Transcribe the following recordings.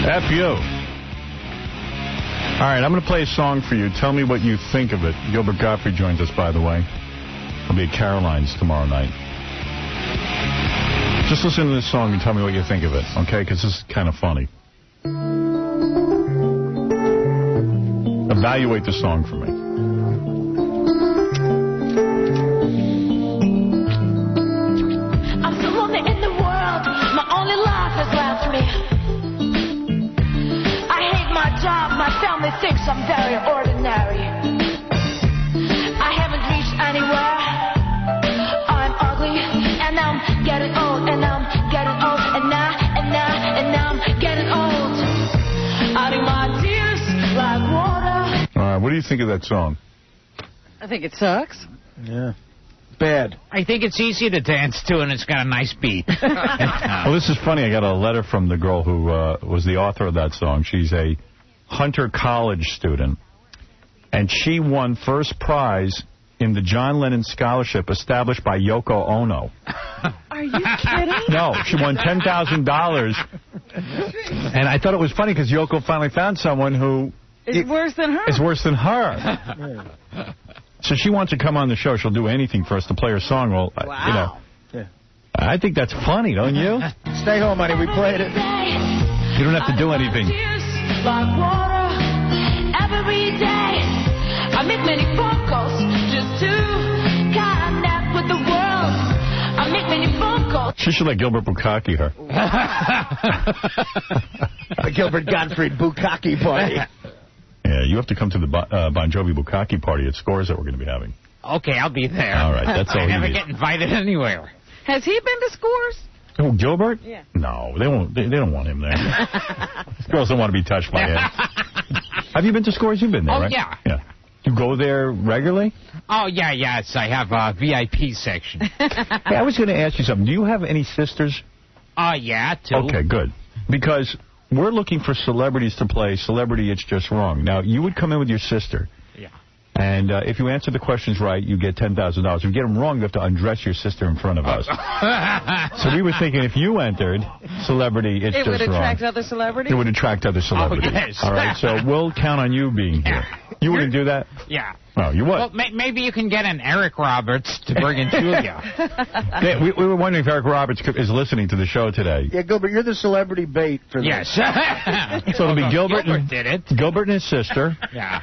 F you. All right, I'm going to play a song for you. Tell me what you think of it. Gilbert Gottfried joins us, by the way. I'll be at Caroline's tomorrow night. Just listen to this song and tell me what you think of it, okay? Because this is kind of funny. Evaluate the song for me. I'm so lonely in the world. My only life has left me. I hate my job. My family thinks I'm very ordinary. I haven't reached anywhere. I'm ugly, and I'm getting old, and I'm getting old, and now I'm getting old. I think my tears like water. All right, what do you think of that song? I think it sucks. Yeah. Bad. I think it's easy to dance to, and it's got a nice beat. Well, this is funny. I got a letter from the girl who was the author of that song. She's a Hunter College student, and she won first prize in the John Lennon Scholarship established by Yoko Ono. Are you kidding? No, she won $10,000. And I thought it was funny because Yoko finally found someone who... It's worse than her. It's worse than her. So she wants to come on the show. She'll do anything for us to play her song. Well, wow. You know, I think that's funny, don't you? Stay home, honey. We played it. You don't have to do anything. Like water every day. I make many phone calls just to connect with the world. I make many phone calls. She should let Gilbert Bukkake her. The Gilbert Gottfried Bukkake party. Yeah, you have to come to the Bon Jovi Bukkake party at Scores that we're going to be having. Okay, I'll be there. All right, that's all I he never needs. get invited anywhere. Has he been to Scores? Oh, Gilbert? Yeah. No, they won't. They don't want him there. Girls don't want to be touched by him. Have you been to Scores? You've been there, Oh, right? yeah. Yeah. You go there regularly? Oh, yes. I have a VIP section. Hey, I was going to ask you something. Do you have any sisters? Yeah, two. Okay, good. Because we're looking for celebrities to play Celebrity It's Just Wrong. Now, you would come in with your sister. Yeah. And if you answer the questions right, you get $10,000. If you get them wrong, you have to undress your sister in front of us. So we were thinking if you entered Celebrity It's Just Wrong. It would attract other celebrities? It would attract other celebrities. Oh, yes. All right, so we'll count on you being here. You wouldn't do that? Yeah. Oh, you would? Well, maybe you can get an Eric Roberts to bring in Julia. Yeah, we were wondering if Eric Roberts is listening to the show today. Yeah, Gilbert, you're the celebrity bait for this. Yes. So it'll be Gilbert did it. Gilbert and his sister. Yeah.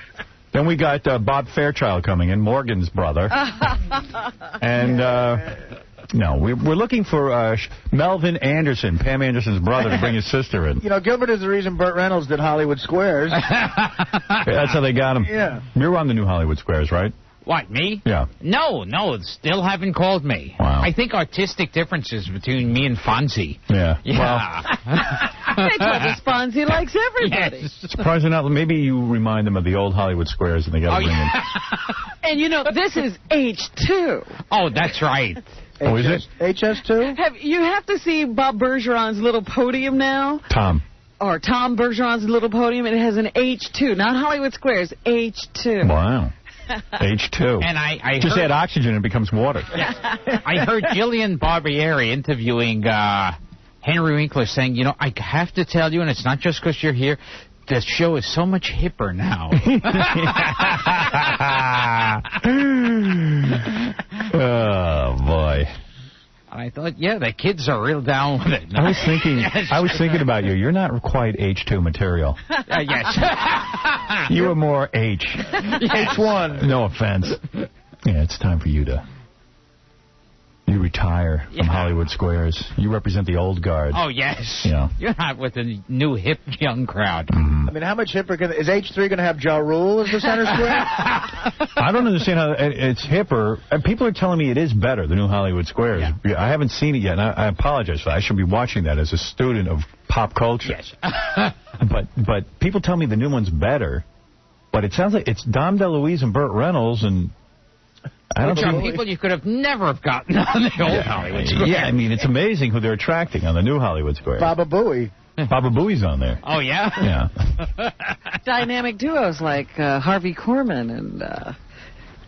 Then we got Bob Fairchild coming in, Morgan's brother. And, no, we're looking for Melvin Anderson, Pam Anderson's brother, to bring his sister in. You know, Gilbert is the reason Burt Reynolds did Hollywood Squares. That's how they got him. Yeah. You're on the new Hollywood Squares, right? What, me? Yeah. No, still haven't called me. Wow. I think artistic differences between me and Fonzie. Yeah. Yeah. They told us Fonzie likes everybody. Yes. Surprising enough, maybe you remind them of the old Hollywood Squares and they got to bring in. And you know, this is H2. Oh, that's right. Oh, is it? HS2? You have to see Bob Bergeron's little podium now. Tom. Or Tom Bergeron's little podium. It has an H2. Not Hollywood Squares. H2. Wow. H2. And I just heard, add oxygen and it becomes water. Yeah, I heard Jillian Barbieri interviewing Henry Winkler saying, you know, I have to tell you, and it's not just because you're here, the show is so much hipper now. Oh, boy. And I thought, yeah, the kids are real down with it. I was thinking about you. You're not quite H2 material. Yes. You were more H. Yes. H1. No offense. Yeah, it's time for you to... You retire from Hollywood Squares. You represent the old guard. Oh, yes. Yeah. You're not with the new hip young crowd. I mean, how much hipper is H3 going to have Ja Rule as the center square? I don't understand how it's hipper. People are telling me it is better, the new Hollywood Squares. Yeah. I haven't seen it yet, and I apologize for that. I should be watching that as a student of pop culture. Yes. But people tell me the new one's better. But it sounds like it's Dom DeLuise and Burt Reynolds and... Which are people you could have never have gotten on the old Hollywood Square. Yeah, I mean, it's amazing who they're attracting on the new Hollywood Square. Baba Booey. Baba Booey's on there. Oh, yeah? Yeah. Dynamic duos like Harvey Korman and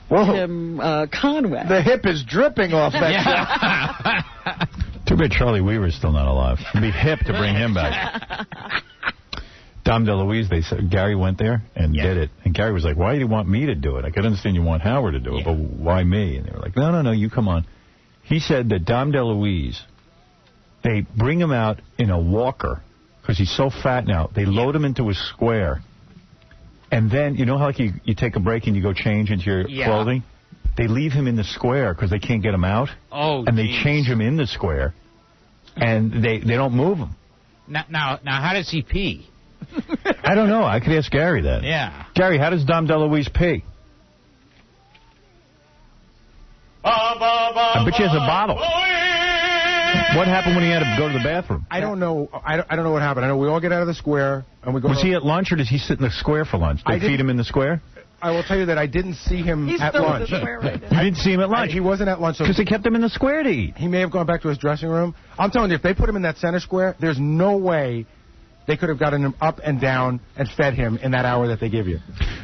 Tim Conway. The hip is dripping off that show. Too bad Charlie Weaver's still not alive. It'd be hip to bring him back. Dom DeLuise, they said Gary went there and did it. And Gary was like, why do you want me to do it? I could understand you want Howard to do it, but why me? And they were like, no, you come on. He said that Dom DeLuise, they bring him out in a walker because he's so fat now. They load him into a square. And then, you know how like you take a break and you go change into your clothing? They leave him in the square because they can't get him out. Oh, and they change him in the square. And they don't move him. Now, how does he pee? I don't know. I could ask Gary that. Yeah. Gary, how does Dom DeLuise pee? I bet you has a bottle. What happened when he had to go to the bathroom? I don't know. I don't know what happened. I know we all get out of the square and we go. Was he at lunch or does he sit in the square for lunch? They feed him in the square? I will tell you that I didn't see him at lunch. You didn't see him at lunch? He wasn't at lunch. Because they kept him in the square to eat. He may have gone back to his dressing room. I'm telling you, if they put him in that center square, there's no way they could have gotten him up and down and fed him in that hour that they give you.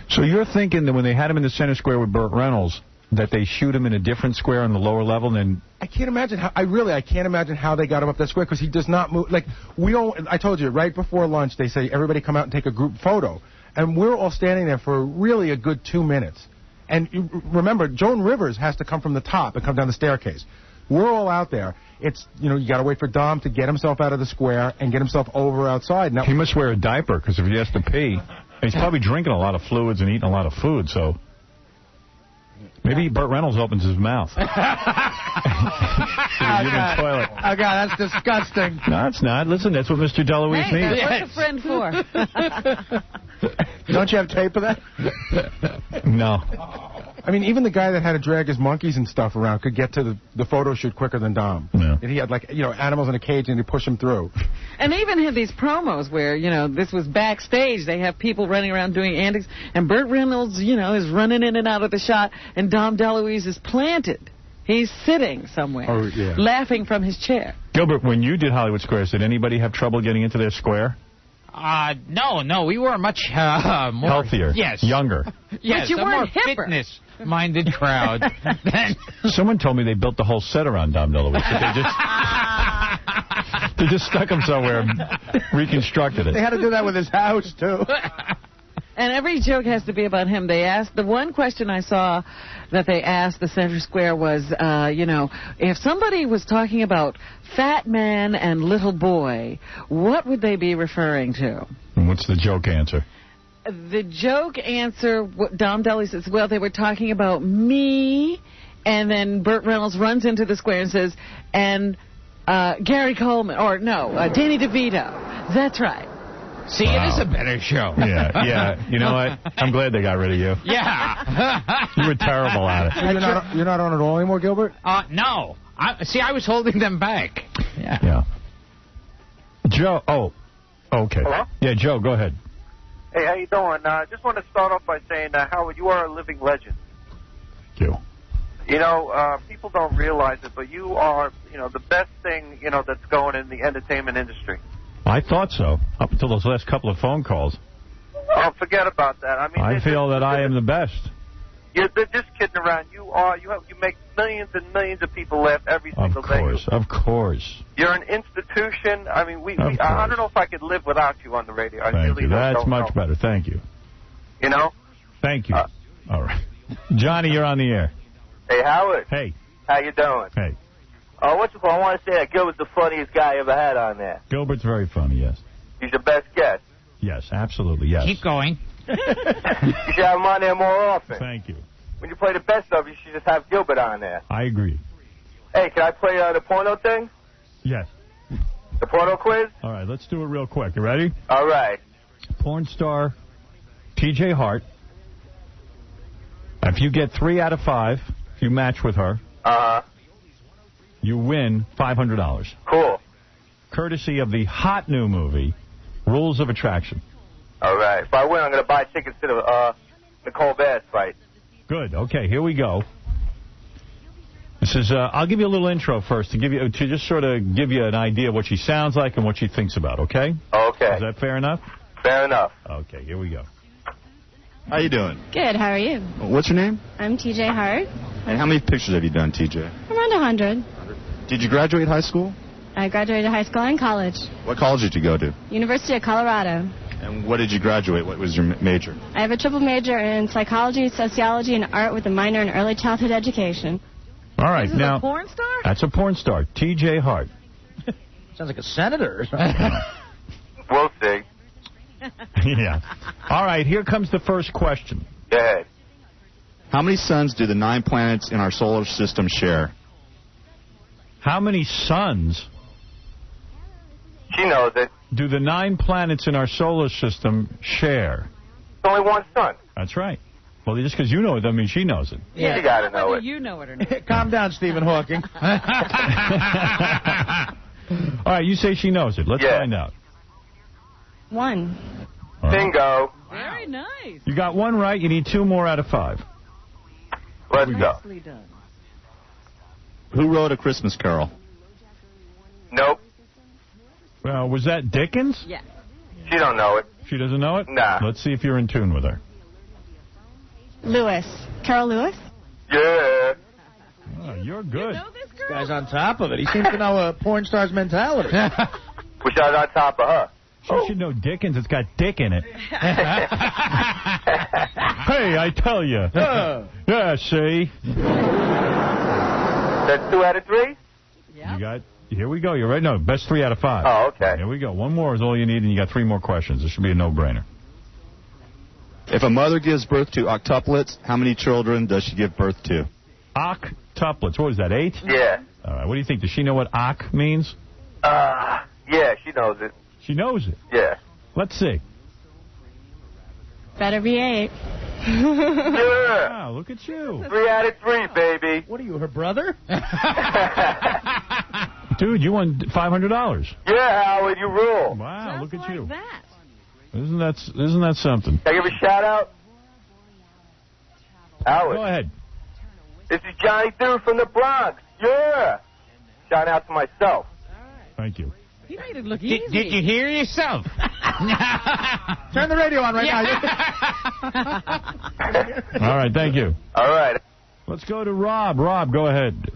So you're thinking that when they had him in the center square with Burt Reynolds, that they shoot him in a different square on the lower level than... I can't imagine how... I can't imagine how they got him up that square because he does not move... Like, I told you, right before lunch, they say, everybody come out and take a group photo. And we're all standing there for really a good 2 minutes. And remember, Joan Rivers has to come from the top and come down the staircase. We're all out there. It's, you got to wait for Dom to get himself out of the square and get himself over outside. Now, he must wear a diaper because if he has to pee, he's probably drinking a lot of fluids and eating a lot of food, so... Maybe Burt Reynolds opens his mouth. Oh, God. Oh, God, that's disgusting. No, it's not. Listen, that's what Mr. DeLuise needs. What's a friend for? Don't you have tape of that? No. I mean, even the guy that had to drag his monkeys and stuff around could get to the photo shoot quicker than Dom. Yeah. And he had, animals in a cage, and he'd push them through. And they even had these promos where, this was backstage. They have people running around doing antics, and Burt Reynolds, is running in and out of the shot, and Dom DeLuise is planted. He's sitting somewhere, laughing from his chair. Gilbert, when you did Hollywood Squares, did anybody have trouble getting into their square? No, we were much more... Healthier. Yes. Younger. Yes, but you a more weren't hipper. fitness-minded crowd. Someone told me they built the whole set around Dom DeLuise. They just stuck him somewhere and reconstructed it. They had to do that with his house, too. And every joke has to be about him. They asked, the one question I saw that they asked the center square was, if somebody was talking about fat man and little boy, what would they be referring to? And what's the joke answer? The joke answer, Dom DeLuise says, well, they were talking about me, and then Burt Reynolds runs into the square and says, and Gary Coleman, or no, Danny DeVito. That's right. See, It is a better show. Yeah. You know what? I'm glad they got rid of you. Yeah. You were terrible at it. You're not on it all anymore, Gilbert? No. I was holding them back. Yeah. Joe, okay. Hello? Yeah, Joe, go ahead. Hey, how you doing? Just want to start off by saying, Howard, you are a living legend. Thank you. People don't realize it, but you are, the best thing, that's going in the entertainment industry. I thought so, up until those last couple of phone calls. Oh, forget about that. I mean, I feel that I am the best. They're just kidding around. You make millions and millions of people laugh every single day. Of course. You're an institution. I mean, I don't know if I could live without you on the radio. I Thank really you. don't That's know. much better. Thank you. Thank you. All right. Johnny, you're on the air. Hey, Howard. Hey. How you doing? Hey. I want to say that Gilbert's the funniest guy I ever had on there. Gilbert's very funny, yes. He's the best guest. Yes, absolutely, yes. Keep going. You should have him on there more often. Thank you. When you play the best of, you should just have Gilbert on there. I agree. Hey, can I play the porno thing? Yes. The porno quiz? All right, let's do it real quick. You ready? All right. Porn star T.J. Hart. If you get 3 out of 5, if you match with her, you win $500. Cool. Courtesy of the hot new movie, Rules of Attraction. All right. If I win, I'm going to buy tickets to the Nicole Bass fight. Good. Okay, here we go. This is. I'll give you a little intro first to just sort of give you an idea of what she sounds like and what she thinks about. Okay. Okay. Is that fair enough? Fair enough. Okay. Here we go. How you doing? Good, how are you? What's your name? I'm TJ Hart. And how many pictures have you done, TJ? Around 100. Did you graduate high school? I graduated high school and college. What college did you go to? University of Colorado. And what did you graduate? What was your major? I have a triple major in psychology, sociology, and art with a minor in early childhood education. All right, This is now a porn star? that's a porn star, T.J. Hart. Sounds like a senator or something. We'll see. Yeah. All right, here comes the first question. Go ahead. How many suns do the 9 planets in our solar system share? How many suns She knows it. do the 9 planets in our solar system share? It's only one sun. That's right. Well, just because you know it doesn't mean she knows it. You gotta know Whether it. you know it or not. Calm down, Stephen Hawking. All right, you say she knows it. Let's find out. 1. All right. Bingo. Very nice. You got 1 right. You need 2 more out of 5. Let's go. Nicely done. Who wrote A Christmas Carol? Nope. Well, was that Dickens? Yeah. She don't know it. She doesn't know it? Nah. Let's see if you're in tune with her. Lewis. Carol Lewis? Yeah. Oh, you're good. You know this girl? Guy's on top of it. He seems to know a porn star's mentality. Wish I was on top of her. She should know Dickens. It's got Dick in it. Hey, I tell you. Yeah, see? That's 2 out of 3? Yeah. You got... Here we go. You're right. No, best 3 out of 5. Oh, okay. Here we go. 1 more is all you need, and you got 3 more questions. This should be a no-brainer. If a mother gives birth to octuplets, how many children does she give birth to? Octuplets. What is that, 8? Yeah. All right. What do you think? Does she know what oc means? Yeah, she knows it. She knows it. Yeah. Let's see. Better be 8. Yeah. Wow, look at you. 3 out of 3, baby. What are you, her brother? Dude, you won $500. Yeah, Howard, you rule. Wow, Just look at like you. that. Isn't that something? Can I give a shout out? Howard. Go ahead. This is Johnny Dude from the Bronx. Yeah. Shout out to myself. Thank you. He made it look easy. Did you hear yourself? Turn the radio on right now. All right, thank you. All right. Let's go to Rob. Rob, go ahead.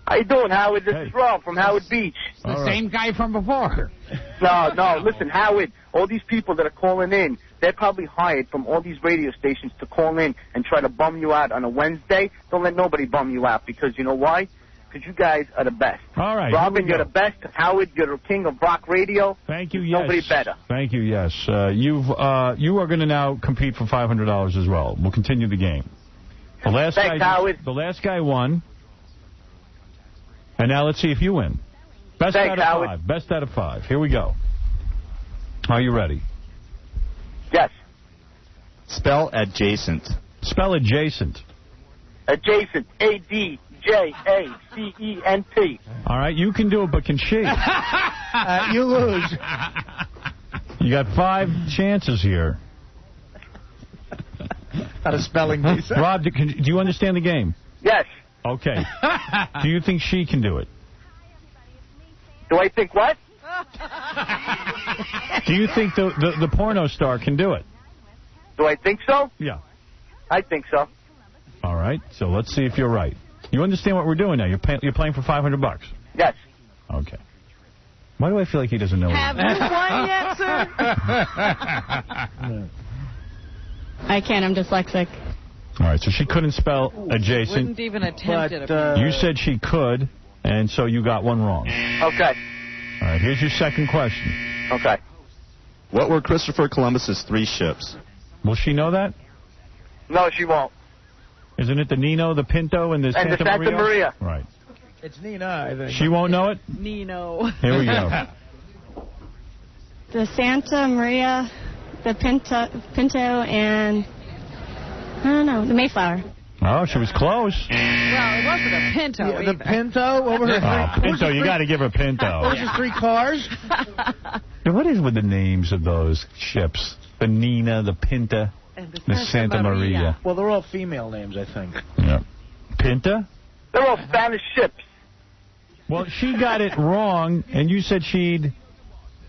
How you doing, Howard? This Hey. is Rob from Howard Beach. The All right. same guy from before. No, listen, Howard, all these people that are calling in, they're probably hired from all these radio stations to call in and try to bum you out on a Wednesday. Don't let nobody bum you out because you know why? Because you guys are the best. All right. Robin, here we you're the best. Howard, you're the king of rock radio. Thank you, yes. Nobody better. Thank you, yes. You are going to now compete for $500 as well. We'll continue the game. The last Thanks, Howard. The last guy won. And now let's see if you win. Best Thanks, out of Howard. 5. Best out of 5. Here we go. Are you ready? Yes. Spell adjacent. Spell adjacent. Adjacent. A-D-J-A-C-E-N-T. All right, you can do it, but can she? You lose. You got 5 chances here. Not a spelling bee. Rob, do you understand the game? Yes. Okay. Do you think she can do it? Do I think what? Do you think the porno star can do it? Do I think so? Yeah. I think so. All right. So let's see if you're right. You understand what we're doing now? You're playing for $500. Yes. Okay. Why do I feel like he doesn't know? Have you won yet, sir? I can't. I'm dyslexic. All right. So she couldn't spell adjacent. Wouldn't even attempt it. You said she could, and so you got 1 wrong. Okay. All right. Here's your second question. Okay. What were Christopher Columbus's 3 ships? Will she know that? No, she won't. Isn't it the Nino, the Pinto, and the And the Santa Maria. Right. It's Nina, I think. She won't know it? Nino. Here we go. The Santa Maria, the Pinto, and I don't know, the Mayflower. Oh, she was close. Well, it wasn't a Pinto. The either. Pinto? What were her Oh, Pinto, you got to give her Pinto. What was her 3 cars? What is with the names of those ships? The Nina, the Pinta, And the Santa Maria. Well, they're all female names, I think. Yeah. Pinta? They're all Spanish ships. Well, she got it wrong, and you said she'd...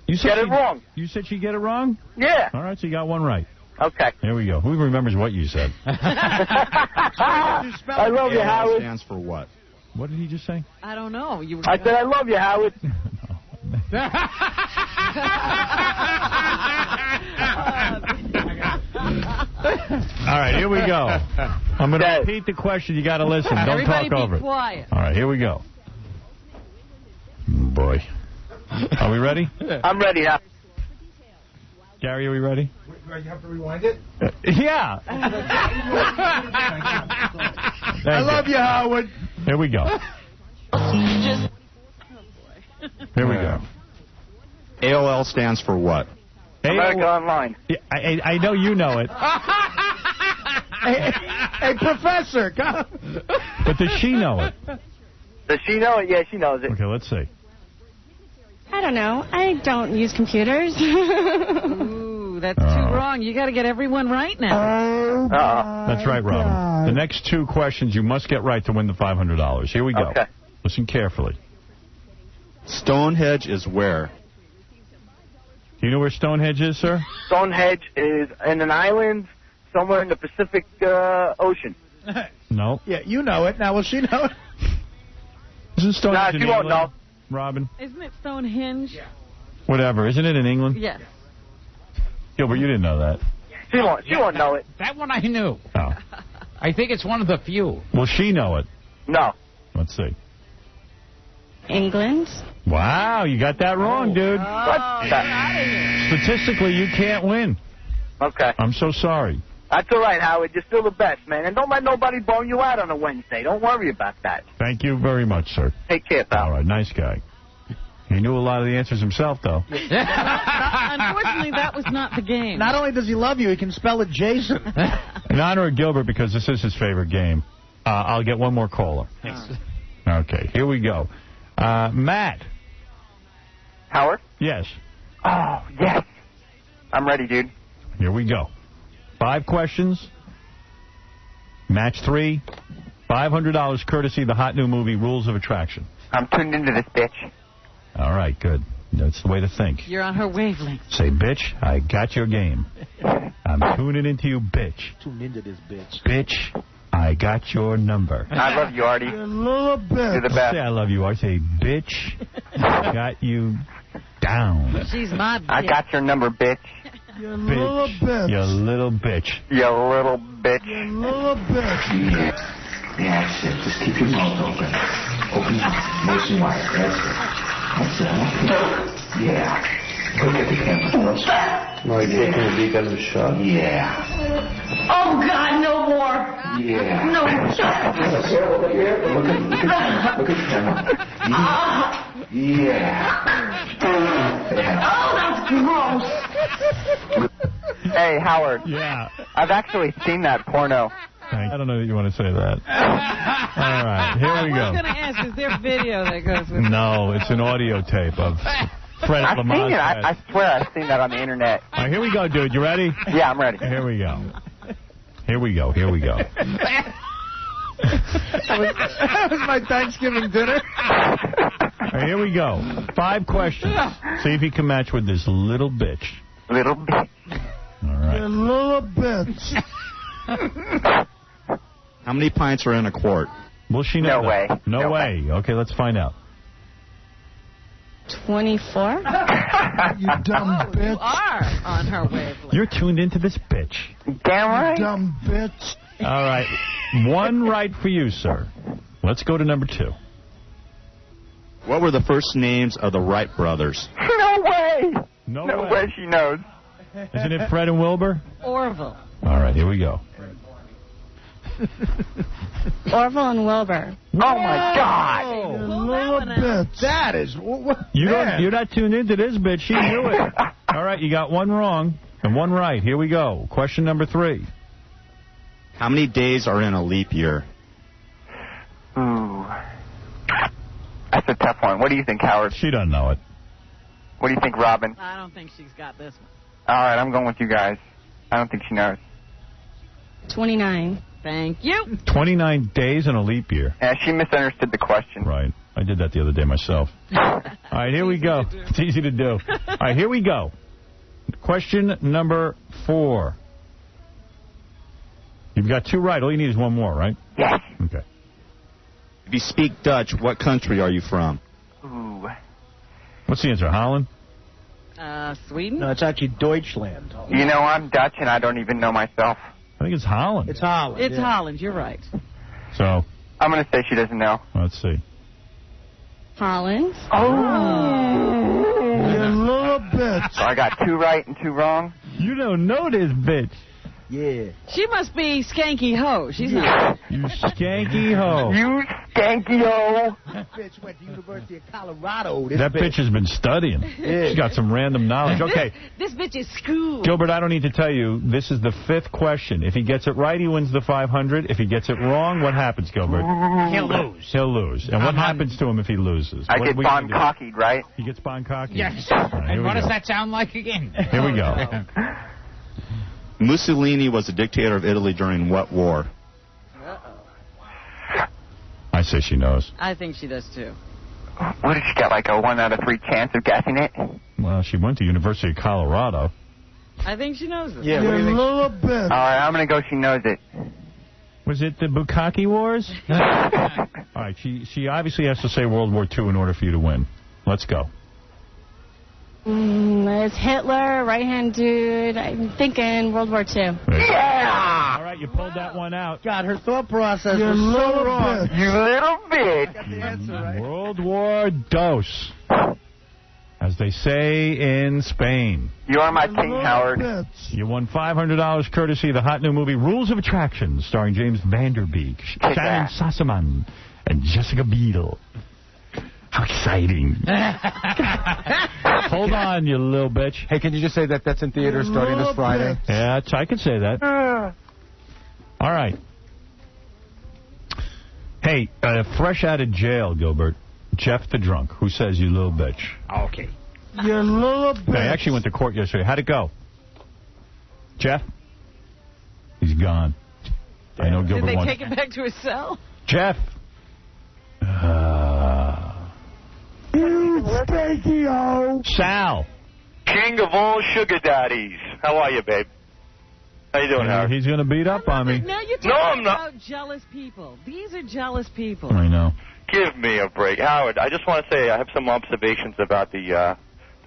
You said Get it wrong. You said she'd get it wrong? Yeah. All right, so you got 1 right. Okay. Here we go. Who remembers what you said? I love you, Howard. Stands for what? What did he just say? I don't know. You were I said I love you, Howard. right, here we go. I'm going to repeat the question. You got to listen. Don't Everybody talk over be quiet. it. All right, here we go. Boy. Are we ready? I'm ready now. Gary, are we ready? Do I have to rewind it? Yeah. I love you, Howard. Here we go. Here we go. AOL stands for what? America Online. Yeah, I know you know it. Hey, Professor. But does she know it? Does she know it? Yeah, she knows it. Okay, let's see. I don't know. I don't use computers. Ooh, that's too wrong. You got to get everyone right now. That's right, Robin. The next two questions you must get right to win the $500. Here we go. Okay. Listen carefully. Stonehenge is where? Do you know where Stonehenge is, sir? Stonehenge is in an island somewhere in the Pacific Ocean. No. Yeah, you know it. Now, will she know it? Isn't Stonehenge Nah, in she won't England, know. Robin? Isn't it Stonehenge? Yeah. Whatever. Isn't it in England? Yes. Gilbert, you didn't know that. She won't know it. That one I knew. Oh. I think it's one of the few. Will she know it? No. Let's see. England. Wow, you got that wrong, dude. Statistically, you can't win. Okay. I'm so sorry. That's all right, Howard. You're still the best, man. And don't let nobody bone you out on a Wednesday. Don't worry about that. Thank you very much, sir. Take care, pal. All right, nice guy. He knew a lot of the answers himself, though. Unfortunately, that was not the game. Not only does he love you, he can spell it Jason. In honor of Gilbert, because this is his favorite game, I'll get one more caller. Okay, here we go. Matt. Howard? Yes. Oh, yes. I'm ready, dude. Here we go. 5 questions. Match 3. $500 courtesy of the hot new movie Rules of Attraction. I'm tuned into this bitch. All right, good. That's the way to think. You're on her wavelength. Say, bitch, I got your game. I'm tuning into you, bitch. Tune into this bitch. Bitch, I got your number. I love you, Artie. You little bitch. You're the best. Say I love you. I say, bitch, I got you down. She's my bitch. I got your number, bitch. You little bitch. You little bitch. You little bitch. You little bitch. That's it. Just keep your mouth open. Open nice and wide. That's it. That's it. Yeah. Look at the camera. No, you're taking a deep end of the shot? Yeah. Oh, God, no more. Yeah. No. Look at the camera. Yeah. Oh, that's gross. Hey, Howard. Yeah. I've actually seen that porno. I don't know that you want to say that. All right, here we I go. was going to ask, is there video that goes with No, it's an audio tape of Fred I've Lamar's seen it. head. I swear I've seen that on the internet. All right, here we go, dude. You ready? Yeah, I'm ready. Here we go. Here we go. Here we go. That was my Thanksgiving dinner. All right, here we go. 5 questions. See if you can match with this little bitch. Little bitch. All right. You little bitch. How many pints are in a quart? Will she know No that? way. No No way. Okay, let's find out. 24. You dumb You bitch. are on her wavelength. You're tuned into this bitch. Damn right. Dumb bitch. All right. 1 right for you, sir. Let's go to number 2. What were the first names of the Wright brothers? No way. No way she knows. Isn't it Fred and Wilbur? Orville. All right, here we go. Orville and Wilbur. Oh, my God. You Pull that little one out. bitch. That is... You're not tuned into this, bitch. She knew it. All right, you got 1 wrong and 1 right. Here we go. Question number 3. How many days are in a leap year? Ooh. That's a tough one. What do you think, Howard? She doesn't know it. What do you think, Robin? I don't think she's got this one. All right, I'm going with you guys. I don't think she knows. 29. Thank you. 29 days in a leap year. Yeah, she misunderstood the question. Right. I did that the other day myself. All right, here we go. It's easy to do. All right, here we go. Question number 4. You've got 2 right. All you need is 1 more, right? Yes. Okay. If you speak Dutch, what country are you from? Ooh. What's the answer? Holland? Sweden? No, it's actually Deutschland. You know, I'm Dutch and I don't even know myself. I think it's Holland. It's Holland. It's Holland. You're right. So I'm going to say she doesn't know. let's see. Holland. You little bitch. So I got 2 right and 2 wrong. You don't know this bitch. Yeah. She must be Skanky Ho. She's not. You skanky hoe. You skanky ho. That bitch went to the University of Colorado. That bitch has been studying. Yeah. She's got some random knowledge. Okay. This bitch is school. Gilbert, I don't need to tell you, this is the 5th question. If he gets it right, he wins the 500. If he gets it wrong, what happens, Gilbert? He'll lose. He'll lose. And what happens to him if he loses? I What get are we gonna do? bon-cockied, right? He gets bon-cocky? Yes. All right, here And we what go. does that sound like again? Here we go. Mussolini was the dictator of Italy during what war? I say she knows. I think she does, too. What did she get, like a 1 out of 3 chance of guessing it? Well, she went to University of Colorado. I think she knows this. Yeah, what do you think? All right, I'm going to go she knows it. Was it the Bukkake Wars? All right, she obviously has to say World War II in order for you to win. Let's go. It's Hitler, right-hand dude. I'm thinking World War II. Yeah! All right, you pulled that one out. God, her thought process was so wrong. You little bitch. Got the answer right. World War Dos, as they say in Spain. You are my king, Howard. You won $500 courtesy of the hot new movie Rules of Attraction, starring James Vanderbeek, Shannon Sossaman, and Jessica Biel. How exciting. Hold on, you little bitch. Hey, can you just say that that's in theaters starting this Friday? Yeah, I can say that. All right. Hey, fresh out of jail, Gilbert, Jeff the drunk, who says you little bitch. Okay. You little bitch. I actually went to court yesterday. How'd it go? Jeff? He's gone. I know Gilbert Did they wants... take him back to his cell? Jeff! You skanky-o. Sal! King of all sugar daddies. How are you, babe? How you doing, Howard? He's going to beat up on me. Now you're No, talking I'm not. about jealous people. These are jealous people. I know. Give me a break. Howard, I just want to say I have some observations about the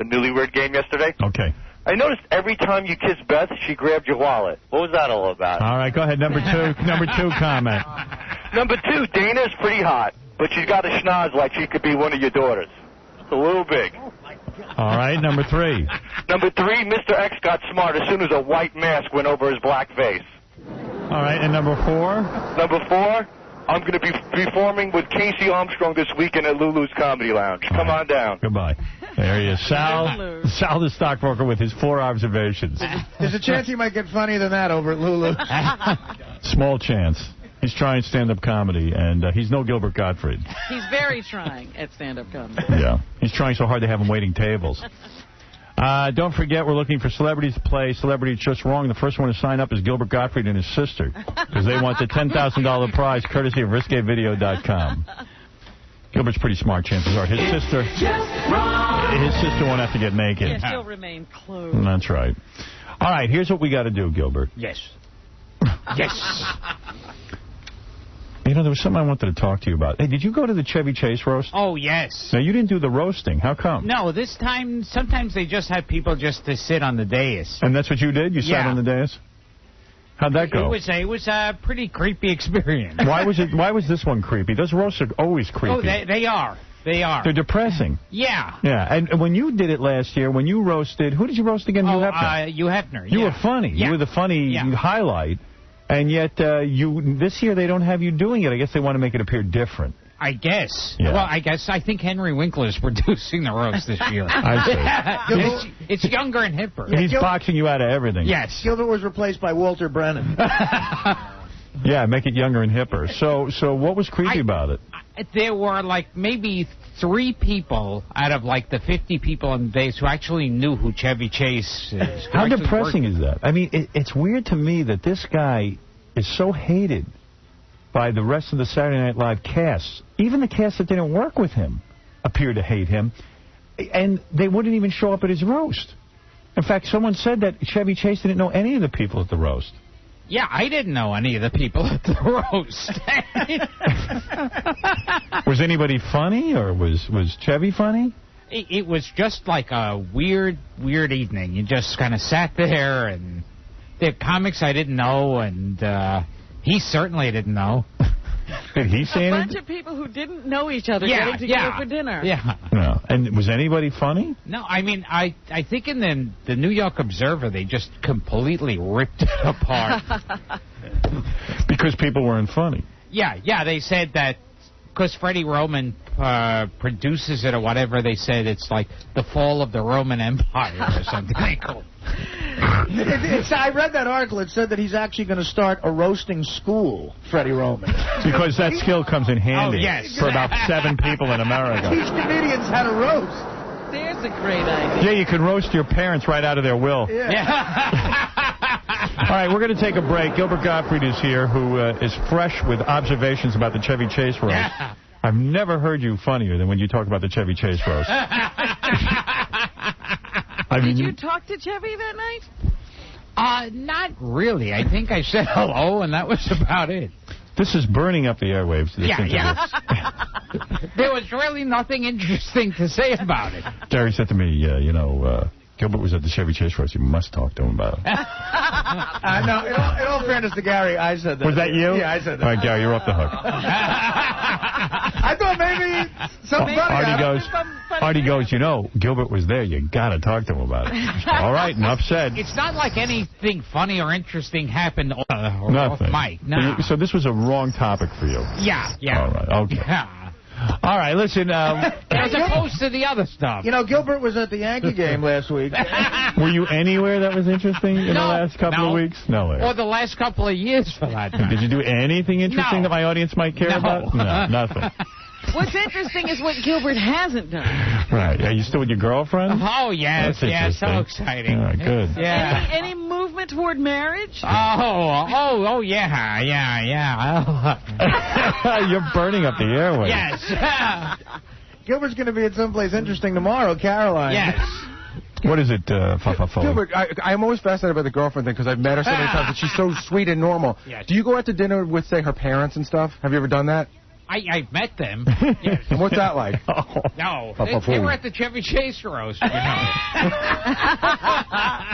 Newlywed Game yesterday. Okay. I noticed every time you kissed Beth, she grabbed your wallet. What was that all about? All right, go ahead. Number two comment. Number 2, Dana's pretty hot, but she's got a schnoz like she could be one of your daughters. It's a little big. All right, number 3. Number 3, Mr. X got smart as soon as a white mask went over his black face. All right, and number 4? Number 4, I'm going to be performing with Casey Armstrong this weekend at Lulu's Comedy Lounge. Come on down. Goodbye. There he is. Sal the stockbroker with his 4 observations. There's a chance he might get funnier than that over at Lulu. Small chance. He's trying stand-up comedy, and he's no Gilbert Gottfried. He's very trying at stand-up comedy. Yeah. He's trying so hard they have him waiting tables. Don't forget, we're looking for celebrities to play Celebrity It's Just Wrong. The first one to sign up is Gilbert Gottfried and his sister, because they want the $10,000 prize courtesy of RisqueVideo.com. Gilbert's pretty smart, chances are. His sister won't have to get naked. Yeah, she'll remain clothed. That's right. All right, here's what we got to do, Gilbert. Yes. Yes. You know, there was something I wanted to talk to you about. Hey, did you go to the Chevy Chase roast? Oh, yes. Now, you didn't do the roasting. How come? No, this time, sometimes they just have people just to sit on the dais. And that's what you did? You sat on the dais? How'd that go? It was a pretty creepy experience. Why was this one creepy? Those roasts are always creepy. Oh, they are. They are. They're depressing. Yeah. Yeah, and when you did it last year, when you roasted, who did you roast again? Hugh Hefner. Hugh Hefner. You were funny. Yeah. You were the funny highlight. And yet, this year they don't have you doing it. I guess they want to make it appear different. I guess. Yeah. Well, I think Henry Winkler is producing the roast this year. I see. It's younger and hipper. He's boxing you out of everything. Yes. Gilbert was replaced by Walter Brennan. Yeah, make it younger and hipper. So what was creepy about it? There were maybe 3 people out of the 50 people on the days who actually knew who Chevy Chase is. How depressing is that? I mean, it's weird to me that this guy is so hated by the rest of the Saturday Night Live cast. Even the cast that didn't work with him appear to hate him, and they wouldn't even show up at his roast. In fact, someone said that Chevy Chase didn't know any of the people at the roast. Yeah, I didn't know any of the people at the roast. Was anybody funny, or was Chevy funny? It was just like a weird evening. You just kind of sat there, and they're comics I didn't know, and he certainly didn't know. Did he say A anything? bunch of people who didn't know each other Yeah, getting together yeah. for dinner. Yeah. No. And was anybody funny? No, I mean, I think in the New York Observer, they just completely ripped it apart. Because people weren't funny. Yeah, they said that because Freddie Roman produces it or whatever, they said it's like the fall of the Roman Empire or something. I read that article. It said that he's actually going to start a roasting school, Freddie Roman. Because that skill comes in handy for about 7 people in Teach America. comedians how to roast. There's a great idea. Yeah, you can roast your parents right out of their will. All right, we're going to take a break. Gilbert Gottfried is here, who is fresh with observations about the Chevy Chase roast. Yeah. I've never heard you funnier than when you talk about the Chevy Chase roast. Did you talk to Chevy that night? Not really. I think I said hello, and that was about it. This is burning up the airwaves. This interview. There was really nothing interesting to say about it. Gary said to me, Gilbert was at the Chevy Chase roast. You must talk to him about it. No, in all fairness to Gary, I said that. Was that you? Yeah, I said that. All right, Gary, you're off the hook. I thought maybe something funny. Artie goes, Gilbert was there. You got to talk to him about it. All right, enough said. It's not like anything funny or interesting happened off Nothing. mic. No. So this was a wrong topic for you. Yeah. All right, okay. Yeah. All right, listen. As opposed to the other stuff. Gilbert was at the Yankee game last week. Were you anywhere that was interesting in the last couple of weeks? No way. Or the last couple of years, for that matter. Did you do anything interesting that my audience might care about? No, nothing. What's interesting is what Gilbert hasn't done. Right. Are you still with your girlfriend? Oh, yes. That's Yeah, so interesting. exciting. All right, good. Yeah. Any movement toward marriage? Oh, yeah. You're burning up the airways. Yes. Gilbert's going to be at someplace interesting tomorrow, Caroline. Yes. What is it, Gilbert, I'm always fascinated by the girlfriend thing because I've met her so many times and she's so sweet and normal. Yes. Do you go out to dinner with, say, her parents and stuff? Have you ever done that? I've met them. Yes. And what's that like? No, they were at the Chevy Chase roast.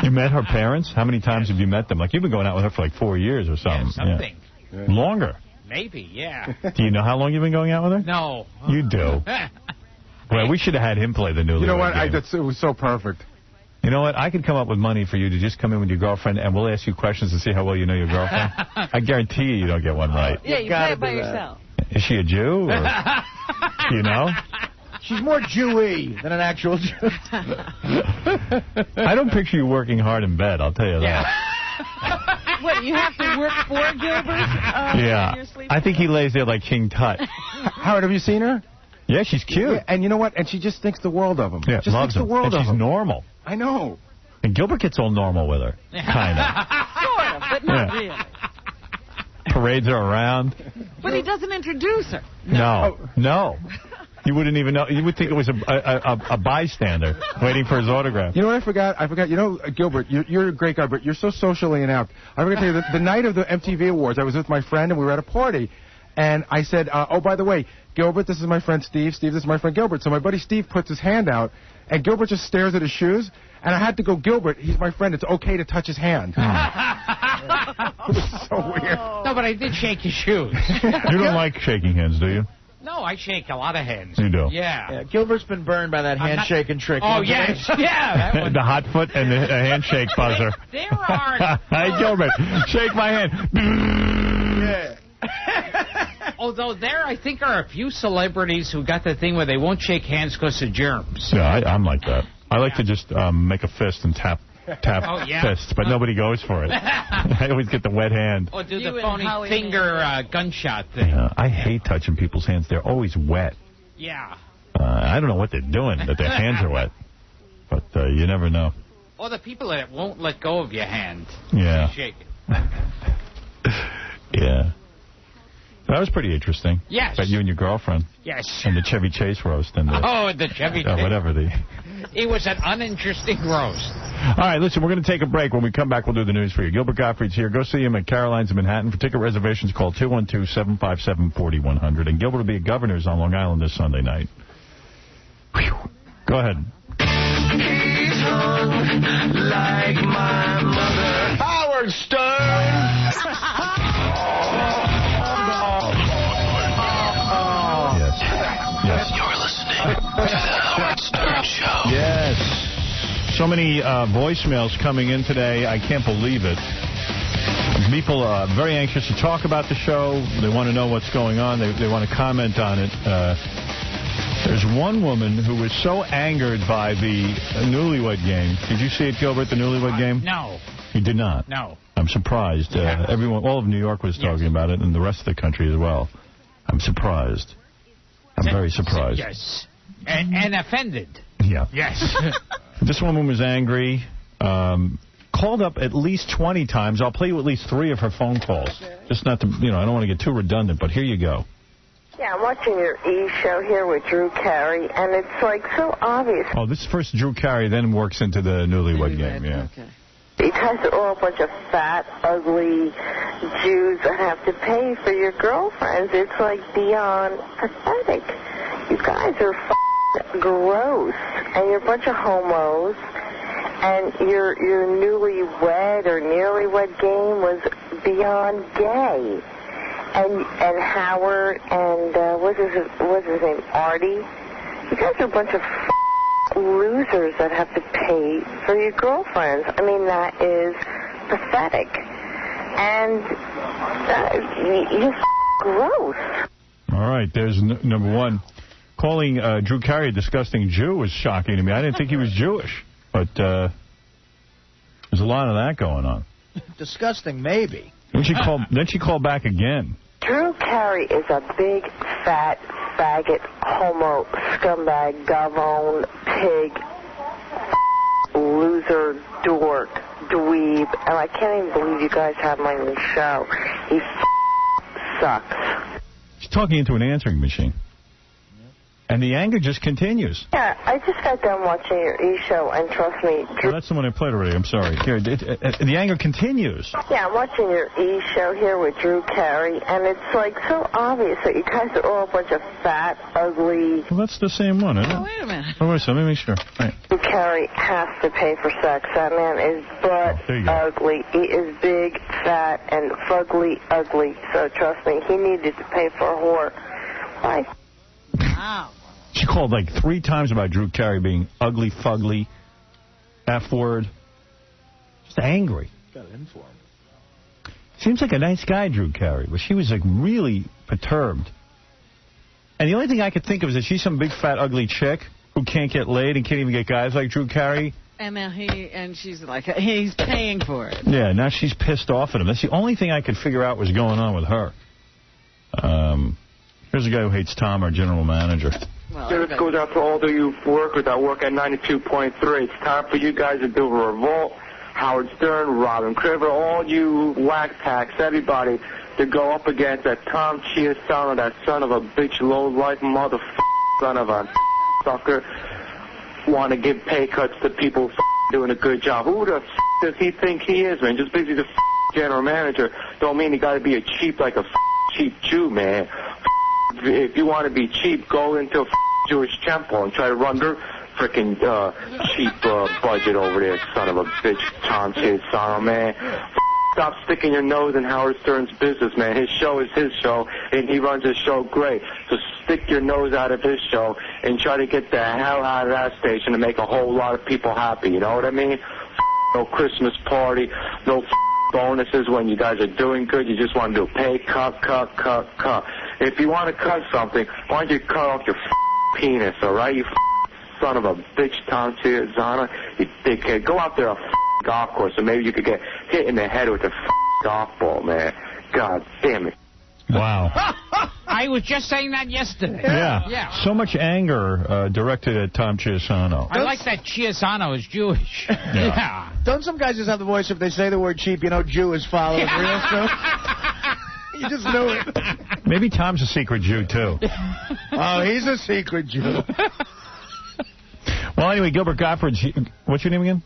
You met her parents? How many times have you met them? Like, you've been going out with her for like 4 years or something. Yeah, something. Yeah. Longer. Maybe, yeah. Do you know how long you've been going out with her? No. You do. Well, we should have had him play the newlywed You know what? game. It was so perfect. You know what? I could come up with money for you to just come in with your girlfriend, and we'll ask you questions to see how well you know your girlfriend. I guarantee you don't get one right. Yeah, you play it by yourself. Is she a Jew? Or, you know? She's more Jewy than an actual Jew. I don't picture you working hard in bed, I'll tell you that. What, you have to work for Gilbert? Yeah. I think he lays there like King Tut. Howard, have you seen her? Yeah, she's cute. Yeah, and you know what? And she just thinks the world of him. Yeah, just loves thinks him. the world and of she's him. normal. I know. And Gilbert gets all normal with her. Kind of. Sort of, but not really. Parades her around. But he doesn't introduce her. No. You wouldn't even know. You would think it was a bystander waiting for his autograph. You know what I forgot? You know, Gilbert, you're a great guy, but you're so socially inept. I forgot to tell you, the night of the MTV Awards, I was with my friend, and we were at a party. And I said, oh, by the way, Gilbert, this is my friend Steve. Steve, this is my friend Gilbert. So my buddy Steve puts his hand out, and Gilbert just stares at his shoes. And I had to go, Gilbert, he's my friend. It's okay to touch his hand. It was so weird. No, but I did shake his shoes. You don't like shaking hands, do you? No, I shake a lot of hands. You do? Yeah. Gilbert's been burned by that handshaking trick. Oh, yes. Yeah. That one. The hot foot and the handshake buzzer. There are... Hey, Gilbert, shake my hand. Yeah. Although there, I think, are a few celebrities who got the thing where they won't shake hands because of germs. Yeah, I'm like that. I like to just make a fist and tap fists, but nobody goes for it. I always get the wet hand. Or do the phony finger gunshot thing. I hate touching people's hands. They're always wet. Yeah. I don't know what they're doing, that their hands are wet. But you never know. Or the people that won't let go of your hand. Yeah. You shake it. Yeah. That was pretty interesting. Yes. About you and your girlfriend. Yes. And the Chevy Chase roast. And the Chevy Chase. Whatever the... It was an uninteresting roast. All right, listen, we're going to take a break. When we come back, we'll do the news for you. Gilbert Gottfried's here. Go see him at Caroline's in Manhattan. For ticket reservations, call 212-757-4100. And Gilbert will be at Governor's on Long Island this Sunday night. Whew. Go ahead. He's hung like my mother. Howard Howard Stern Show. Yes. So many voicemails coming in today. I can't believe it. People are very anxious to talk about the show. They want to know what's going on. They want to comment on it. There's one woman who was so angered by the Newlywed Game. Did you see it, Gilbert, the Newlywed Game? No. You did not? No. I'm surprised. Everyone, all of New York was talking about it, and the rest of the country as well. I'm surprised. I'm very surprised. Yes. And offended. Yeah. Yes. This woman was angry. Called up at least 20 times. I'll play you at least 3 of her phone calls. Just not to, I don't want to get too redundant, but here you go. Yeah, I'm watching your E! show here with Drew Carey, and it's, like, so obvious. Oh, this is first Drew Carey, then works into the Newlywed Game, yeah. Okay. You guys are all a bunch of fat, ugly Jews that have to pay for your girlfriends. It's, like, beyond pathetic. You guys are gross, and you're a bunch of homos, and your newlywed or nearly wed game was beyond gay. And Howard and what's his name, Artie? You guys are a bunch of losers that have to pay for your girlfriends. I mean, that is pathetic. And you're gross. All right, there's number one. Calling Drew Carey a disgusting Jew was shocking to me. I didn't think he was Jewish, but there's a lot of that going on. Disgusting, maybe. Then she called back again. Drew Carey is a big, fat, faggot, homo, scumbag, gavone, pig, loser, dork, dweeb, and I can't even believe you guys have him on the show. He sucks. She's talking into an answering machine. And the anger just continues. Yeah, I just got done watching your E! show, and trust me... Well, that's the one I played already. I'm sorry. Here, the anger continues. Yeah, I'm watching your E! show here with Drew Carey, and it's, like, so obvious that you guys are all a bunch of fat, ugly... Well, that's the same one, isn't it? Oh, wait a minute. Oh, wait a second. Let me make sure. Right. Drew Carey has to pay for sex. That man is ugly. He is big, fat, and fugly ugly. So, trust me, he needed to pay for a whore. Bye. Wow. She called like 3 times about Drew Carey being ugly, fugly, F-word. Just angry. Got it in for him. Seems like a nice guy, Drew Carey, but she was like really perturbed. And the only thing I could think of is that she's some big, fat, ugly chick who can't get laid and can't even get guys like Drew Carey. And now she's like, he's paying for it. Yeah, now she's pissed off at him. That's the only thing I could figure out was going on with her. Here's a guy who hates Tom, our general manager. Well, this goes out to all of you workers that work at 92.3. It's time for you guys to do a revolt. Howard Stern, Robin Criver, all you whack packs, everybody, to go up against that Tom Chiasano, that son of a bitch, low-life motherfucker, son of a sucker, want to give pay cuts to people doing a good job. Who the does he think he is, man? Just because he's a general manager don't mean he got to be a cheap like a cheap Jew, man. If you want to be cheap, go into a Jewish temple and try to run their frickin' cheap budget over there, son of a bitch, Tom Chiasano, man. Stop sticking your nose in Howard Stern's business, man. His show is his show, and he runs his show great. So stick your nose out of his show and try to get the hell out of that station to make a whole lot of people happy. You know what I mean? No Christmas party, no bonuses when you guys are doing good. You just want to do pay, cut. If you want to cut something, why don't you cut off your penis, all right? You son of a bitch, Tom Chiasano, you dickhead. Go out there a golf course, and maybe you could get hit in the head with a golf ball, man. God damn it. Wow. I was just saying that yesterday. Yeah. So much anger directed at Tom Chiasano. I like that Chiasano is Jewish. Yeah. Don't some guys just have the voice, if they say the word cheap, Jew is following real stuff? You just knew it. Maybe Tom's a secret Jew, too. Oh, he's a secret Jew. Well, anyway, Gilbert Gottfried's... What's your name again?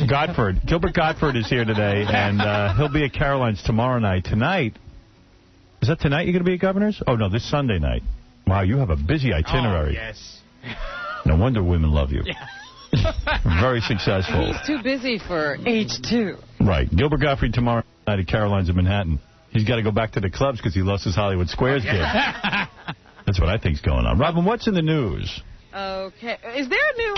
Gottfried. Gilbert Gottfried is here today, and he'll be at Caroline's tomorrow night. Tonight... Is that tonight you're going to be at Governor's? Oh, no, this Sunday night. Wow, you have a busy itinerary. Oh, yes. No wonder women love you. Very successful. He's too busy for H2. Right. Gilbert Gottfried tomorrow night at Caroline's in Manhattan. He's got to go back to the clubs because he lost his Hollywood Squares gig. That's what I think's going on. Robin, what's in the news? Okay. Is there a new...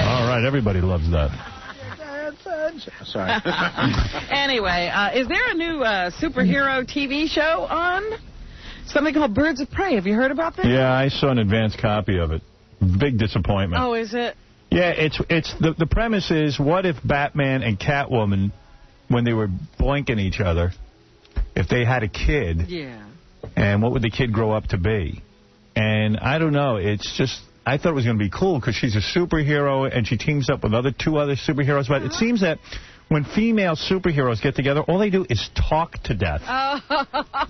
All right, everybody loves that. Sorry. Anyway, is there a new superhero TV show on? Something called Birds of Prey. Have you heard about this? Yeah, I saw an advanced copy of it. Big disappointment. Oh, is it? Yeah, it's the premise is, what if Batman and Catwoman, when they were blinking each other, if they had a kid, and what would the kid grow up to be? And I don't know, it's just, I thought it was going to be cool because she's a superhero and she teams up with two other superheroes, but it seems that when female superheroes get together, all they do is talk to death.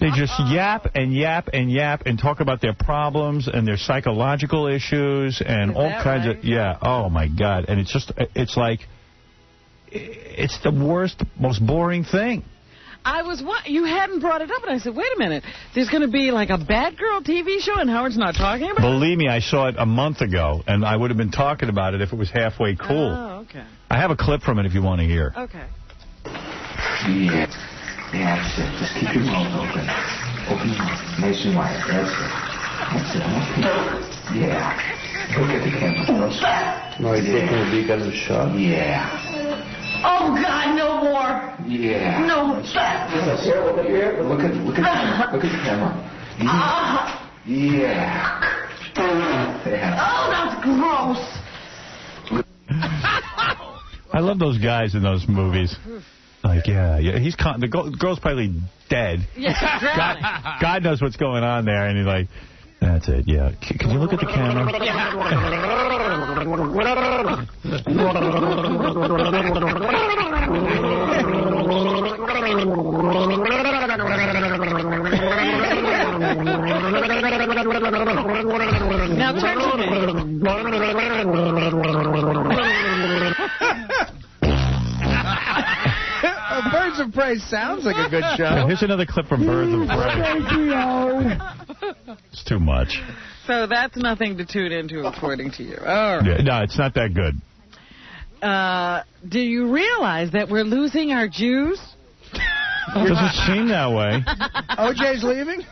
They just yap and yap and yap and talk about their problems and their psychological issues and all kinds of... Yeah, oh, my God. And it's just... It's like... It's the worst, most boring thing. You hadn't brought it up, and I said, wait a minute. There's going to be like a Batgirl TV show, and Howard's not talking about it? Believe me, I saw it a month ago, and I would have been talking about it if it was halfway cool. Oh, okay. I have a clip from it if you want to hear. Okay. Yeah, that's it. Just keep your mouth open. Open your mouth. Nice and wide. That's it. That's it. Yeah. Look at the camera. No, he's taking a beak out of the shot. Yeah. Oh, God, no more. Yeah. No, stop. Here, look at here. Look at the camera. Yeah. Oh, that's gross. I love those guys in those movies. Like, yeah, he's the girl's probably dead. Yeah, God knows what's going on there, and he's like, that's it, yeah. Can you look at the camera? Now turn to Birds of Prey sounds like a good show. Yeah, here's another clip from Birds of Prey. It's too much. So that's nothing to tune into, according to you. All right. Yeah, no, it's not that good. Do you realize that we're losing our Jews? Doesn't seem that way. OJ's leaving?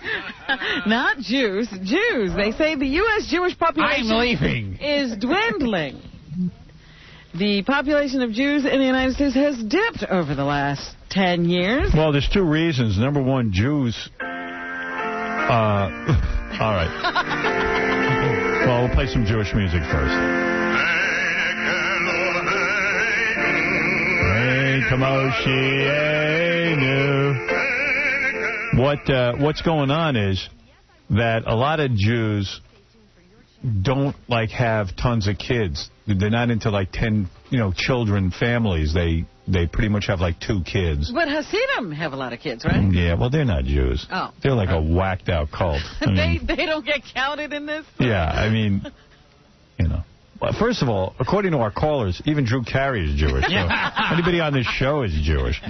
Not Jews. Jews. They say the U.S. Jewish population I'm leaving. is dwindling. The population of Jews in the United States has dipped over the last 10 years. Well, there's two reasons. Number one, Jews... all right. Well, we'll play some Jewish music first. What's going on is that a lot of Jews don't have tons of kids. They're not into 10 children families. They pretty much have 2 kids. But Hasidim have a lot of kids, right? Yeah, well, they're not Jews. Oh. They're like a whacked out cult. They don't get counted in this? Yeah, I mean, Well, first of all, according to our callers, even Drew Carey is Jewish. So anybody on this show is Jewish.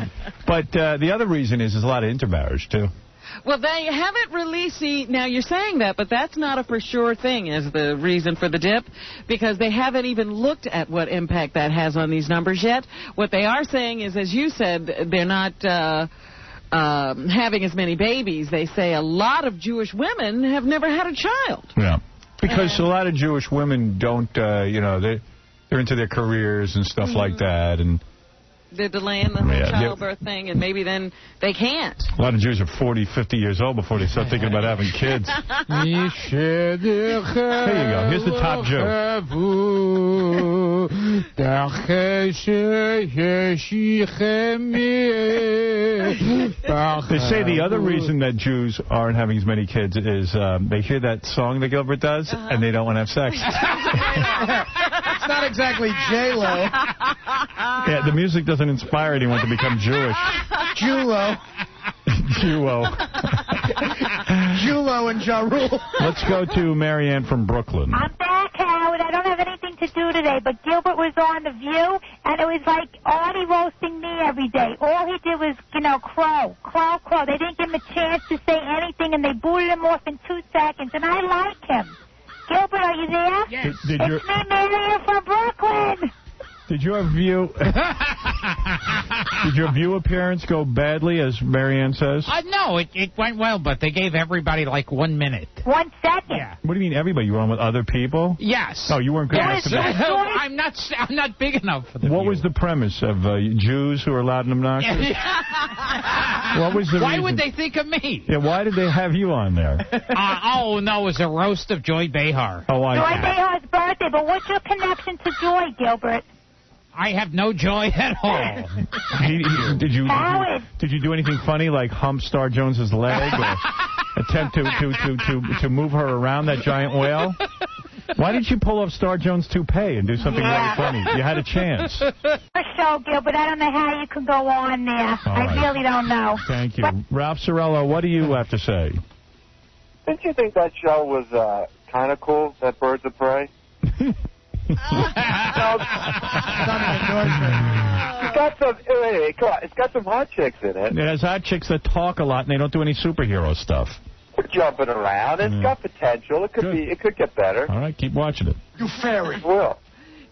But the other reason is there's a lot of intermarriage, too. Well, they haven't released now you're saying that, but that's not a for sure thing as the reason for the dip, because they haven't even looked at what impact that has on these numbers yet. What they are saying is, as you said, they're not having as many babies. They say a lot of Jewish women have never had a child. Yeah, because a lot of Jewish women don't, they're into their careers and stuff like that, and they're delaying the whole childbirth thing, and maybe then they can't. A lot of Jews are 40, 50 years old before they start thinking about having kids. There you go. Here's the top Jew. They say the other reason that Jews aren't having as many kids is they hear that song that Gilbert does, and they don't want to have sex. It's not exactly J-Lo. Yeah, the music doesn't inspire anyone to become Jewish. Julo. Julo. Julo and Ja Rule. Let's go to Marianne from Brooklyn. I'm back, Howard. I don't have anything to do today, but Gilbert was on The View, and it was like Artie roasting me every day. All he did was, crow. They didn't give him a chance to say anything, and they booted him off in 2 seconds, and I like him. Gilbert, are you there? Yes. It's me, Marion from Brooklyn. Did your view... Did your view appearance go badly, as Marianne says? No, it went well, but they gave everybody like 1 minute. 1 second. Yeah. What do you mean, everybody? You were on with other people? Yes. Oh, you weren't good enough to be... I'm not big enough for the What view. was the premise of Jews who are loud and obnoxious? What was the Why reason? would they think of me? Yeah, why did they have you on there? Oh, no, it was a roast of Joy Behar. Oh, Joy Behar's birthday, but what's your connection to Joy, Gilbert? I have no joy at all. Did you do anything funny, like hump Star Jones's leg, or attempt to move her around that giant whale? Why didn't you pull off Star Jones' toupee and do something really funny? You had a chance. A show, Gilbert. I don't know how you can go on there. I really don't know. Thank you. Ralph Cirillo, what do you have to say? Didn't you think that show was kind of cool, that Birds of Prey? It's got some hot chicks in it. It has hot chicks that talk a lot, and they don't do any superhero stuff. We're jumping around. It's got potential. It could get better. All right, keep watching it. You fairy. Will.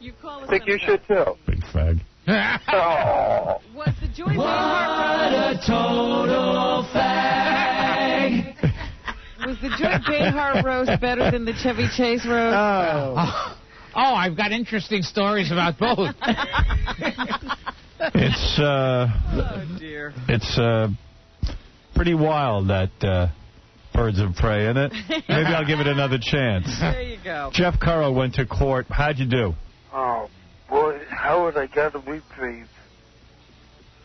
I think you should, too. Big fag. Oh. Was the Joy What a total fag. Was the Joy Behar roast better than the Chevy Chase roast? Oh, I've got interesting stories about both. It's dear. It's pretty wild, that Birds of Prey, isn't it? Maybe I'll give it another chance. There you go. Jeff Currow went to court. How'd you do? Oh, boy, Howard, I got a reprieve.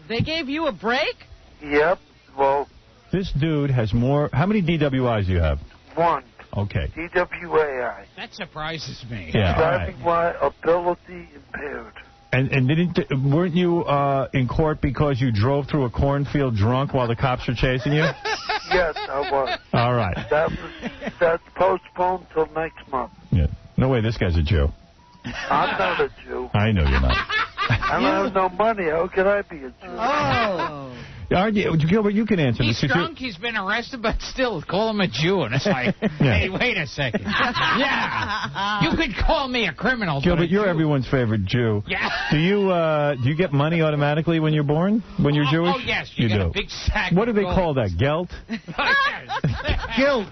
They gave you a break? Yep, well... This dude has more... How many DWIs do you have? 1. Okay. DWAI. That surprises me. Yeah, Driving while ability impaired. And weren't you in court because you drove through a cornfield drunk while the cops were chasing you? Yes, I was. All right. That's postponed till next month. Yeah. No way, this guy's a Jew. I'm not a Jew. I know you're not. I don't have no money. How can I be a Jew? Oh. Aren't you, Gilbert, you can answer He's this. drunk, he's been arrested, but still, call him a Jew. And it's like, hey, wait a second. Yeah, you could call me a criminal. Gilbert, you're everyone's favorite Jew. Yeah. Do you get money automatically when you're born? When you're Jewish? Oh, yes. You get do. a big sack. What do they call that? Gelt? Guilt.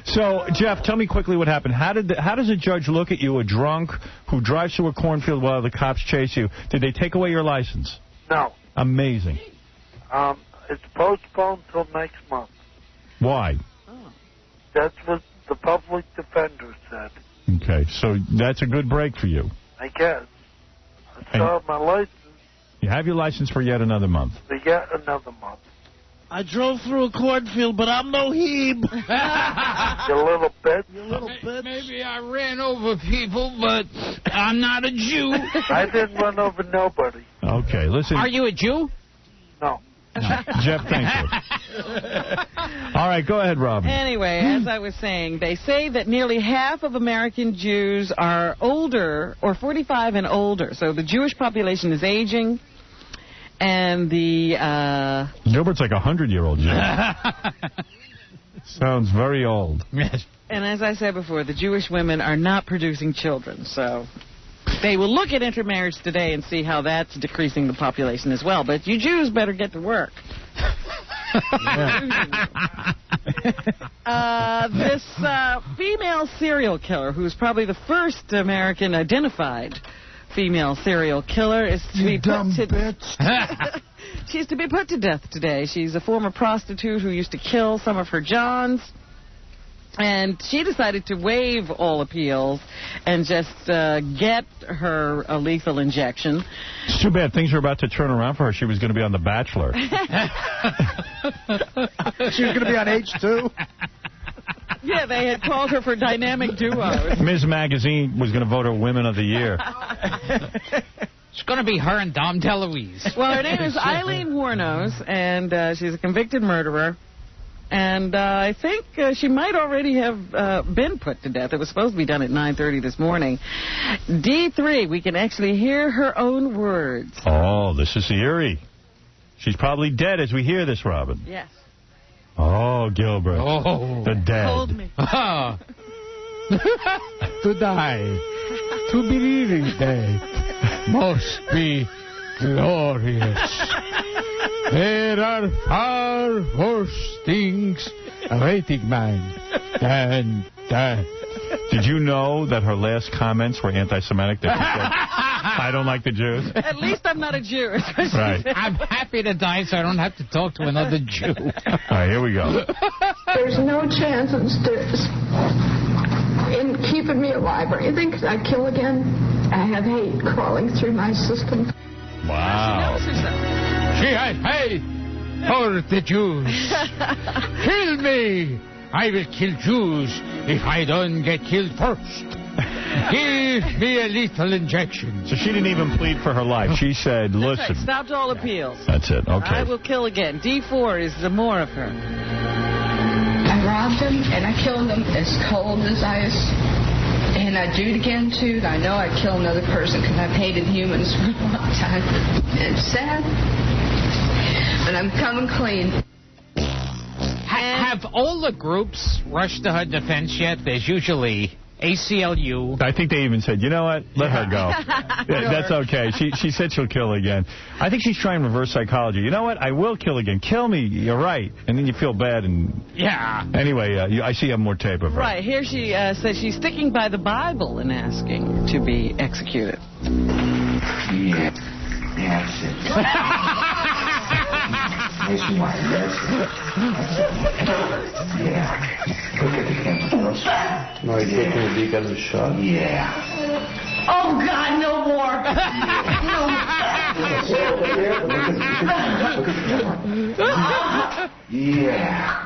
So, Jeff, tell me quickly what happened. How does a judge look at you, a drunk who drives through a cornfield while the cops chase you? Did they take away your license? No. Amazing. It's postponed till next month. Why? That's what the public defender said. Okay, so that's a good break for you. I guess. I still have my license You have your license for yet another month. for yet another month. I drove through a cornfield, but I'm no heeb. You little bitch. You little bitch. Maybe I ran over people, but I'm not a Jew. I didn't run over nobody. Okay, listen. Are you a Jew? No. Jeff, thank you. All right, go ahead, Robin. Anyway, as I was saying, they say that nearly half of American Jews are older, or 45 and older. So the Jewish population is aging, and the... Gilbert's like a 100-year-old Jew. Sounds very old. Yes. And as I said before, the Jewish women are not producing children, so... They will look at intermarriage today and see how that's decreasing the population as well. But you Jews better get to work. This female serial killer, who's probably the first American identified female serial killer, is to be put to death. She's to be put to death today. She's a former prostitute who used to kill some of her Johns. And she decided to waive all appeals and just get her a lethal injection. It's too bad. Things are about to turn around for her. She was going to be on The Bachelor. She was going to be on H2. Yeah, they had called her for dynamic duos. Ms. Magazine was going to vote her Women of the Year. It's going to be her and Dom DeLuise. Well, her name is Eileen Wuornos, and she's a convicted murderer. And I think she might already have been put to death. It was supposed to be done at 9:30 this morning. D3, we can actually hear her own words. Oh, this is eerie. She's probably dead as we hear this, Robin. Yes. Oh, Gilbert. Oh. The dead. Hold me. To die, to be really dead, must be glorious. There are far worse things awaiting man than death. Did you know that her last comments were anti-Semitic? That she said, I don't like the Jews. At least I'm not a Jew. Right. I'm happy to die so I don't have to talk to another Jew. All right, here we go. There's no chance in keeping me alive or anything because I'd kill again. I have hate crawling through my system. Wow. She had hate for the Jews. Kill me. I will kill Jews if I don't get killed first. Give me a lethal injection. So she didn't even plead for her life. She said, listen. That's right. Stopped all appeals. That's it. Okay. I will kill again. D4 is the more of her. I robbed them and I killed them as cold as ice. And I do it again, too. I know I'd kill another person because I've hated humans for a long time. It's sad. But I'm coming clean. Have all the groups rushed to her defense yet? There's usually ACLU. I think they even said, you know what? Let her go. Yeah, that's okay. She said she'll kill again. I think she's trying reverse psychology. You know what? I will kill again. Kill me. You're right. And then you feel bad. And yeah. Anyway, I see you have more tape of her. Right. Here she says she's sticking by the Bible and asking to be executed. Yeah. That's it. Nice and wide. That's it. Yeah. Look at the camera. No, you're taking a peek at the shot? Yeah. Oh, God, no more. Yeah.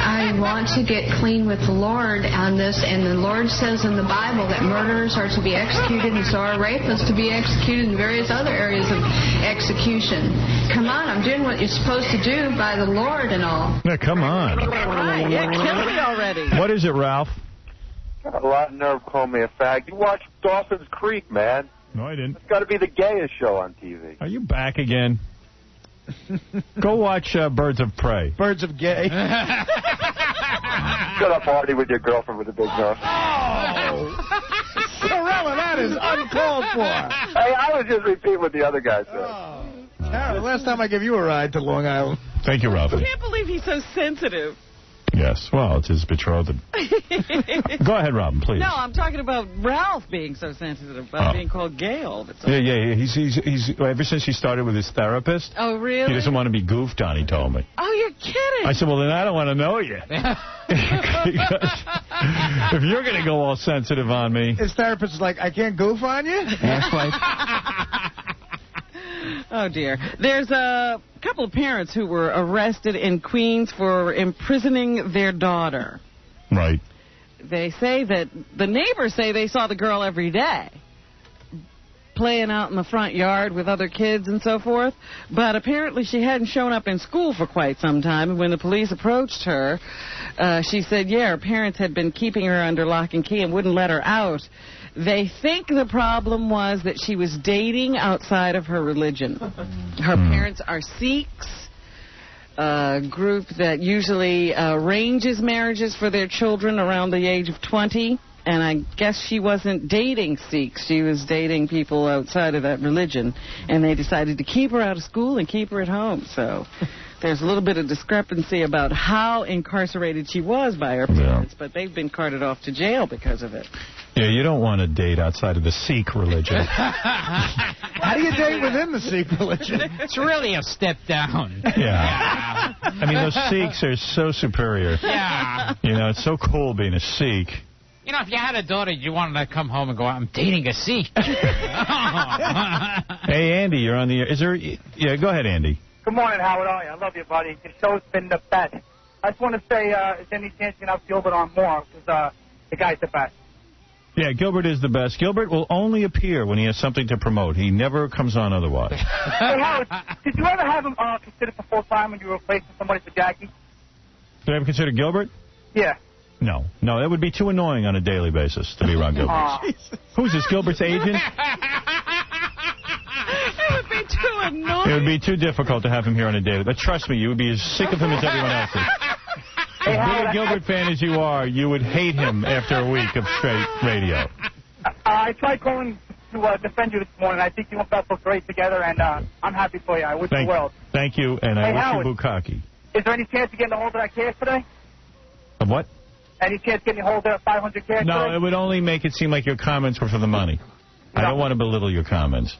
I want to get clean with the Lord on this, and the Lord says in the Bible that murderers are to be executed, and so are rapists to be executed in various other areas of execution. Come on, I'm doing what you're supposed to do by the Lord and all. Yeah, come on. Right, yeah, kill me already. What is it, Ralph? Got a lot of nerve calling me a fag. You watch Dawson's Creek, man. No, I didn't. It's got to be the gayest show on TV. Are you back again? Go watch Birds of Prey. Birds of Gay. Shut up, Artie, with your girlfriend with a big nose. Oh. Sorella, that is uncalled for. Hey, I was just repeating what the other guy said. Oh. Tara, the last time I gave you a ride to Long Island. Thank you, Ralph. I can't believe he's so sensitive. Yes, well, it's his betrothed. Go ahead, Robin, please. No, I'm talking about Ralph being so sensitive about being called gay all the time. Yeah. He's ever since he started with his therapist. Oh, really? He doesn't want to be goofed on, he told me. Oh, you're kidding. I said, well, then I don't want to know you. If you're going to go all sensitive on me. His therapist is like, I can't goof on you? That's like... Oh, dear. There's a couple of parents who were arrested in Queens for imprisoning their daughter. Right. They say that the neighbors say they saw the girl every day playing out in the front yard with other kids and so forth. But apparently she hadn't shown up in school for quite some time. And when the police approached her, she said, yeah, her parents had been keeping her under lock and key and wouldn't let her out. They think the problem was that she was dating outside of her religion. Her parents are Sikhs, a group that usually arranges marriages for their children around the age of 20. And I guess she wasn't dating Sikhs. She was dating people outside of that religion. And they decided to keep her out of school and keep her at home. So there's a little bit of discrepancy about how incarcerated she was by her parents. But they've been carted off to jail because of it. Yeah, you don't want to date outside of the Sikh religion. How do you date within the Sikh religion? It's really a step down. Yeah. I mean, those Sikhs are so superior. Yeah. You know, it's so cool being a Sikh. You know, if you had a daughter, you wanted to come home and go, I'm dating a Sikh. Hey, Andy, you're on the air. Is there... Yeah, go ahead, Andy. Good morning, Howard. How are you? I love you, buddy. Your show's been the best. I just want to say, is there any chance you can have Gilbert on more? Because the guy's the best. Yeah, Gilbert is the best. Gilbert will only appear when he has something to promote. He never comes on otherwise. Hey, Howard, did you ever have him considered for full-time when you were replacing somebody for Jackie? Did I ever consider Gilbert? Yeah. No, that would be too annoying on a daily basis to be around Gilbert. Who's this, Gilbert's agent? It would be be too annoying. It would be too difficult to have him here on a daily. But trust me, you would be as sick of him as everyone else is. As big a Gilbert fan as you are, you would hate him after a week of straight radio. I tried calling to defend you this morning. I think you and Beth look great together, and I'm happy for you. I wish you the world. Thank you, and I wish Howard, you bukkake. Is there any chance of getting a hold of that cash today? Of what? Any chance of getting a hold of that 500 cash No, today? it would only make it seem like your comments were for the money. I don't want to belittle your comments.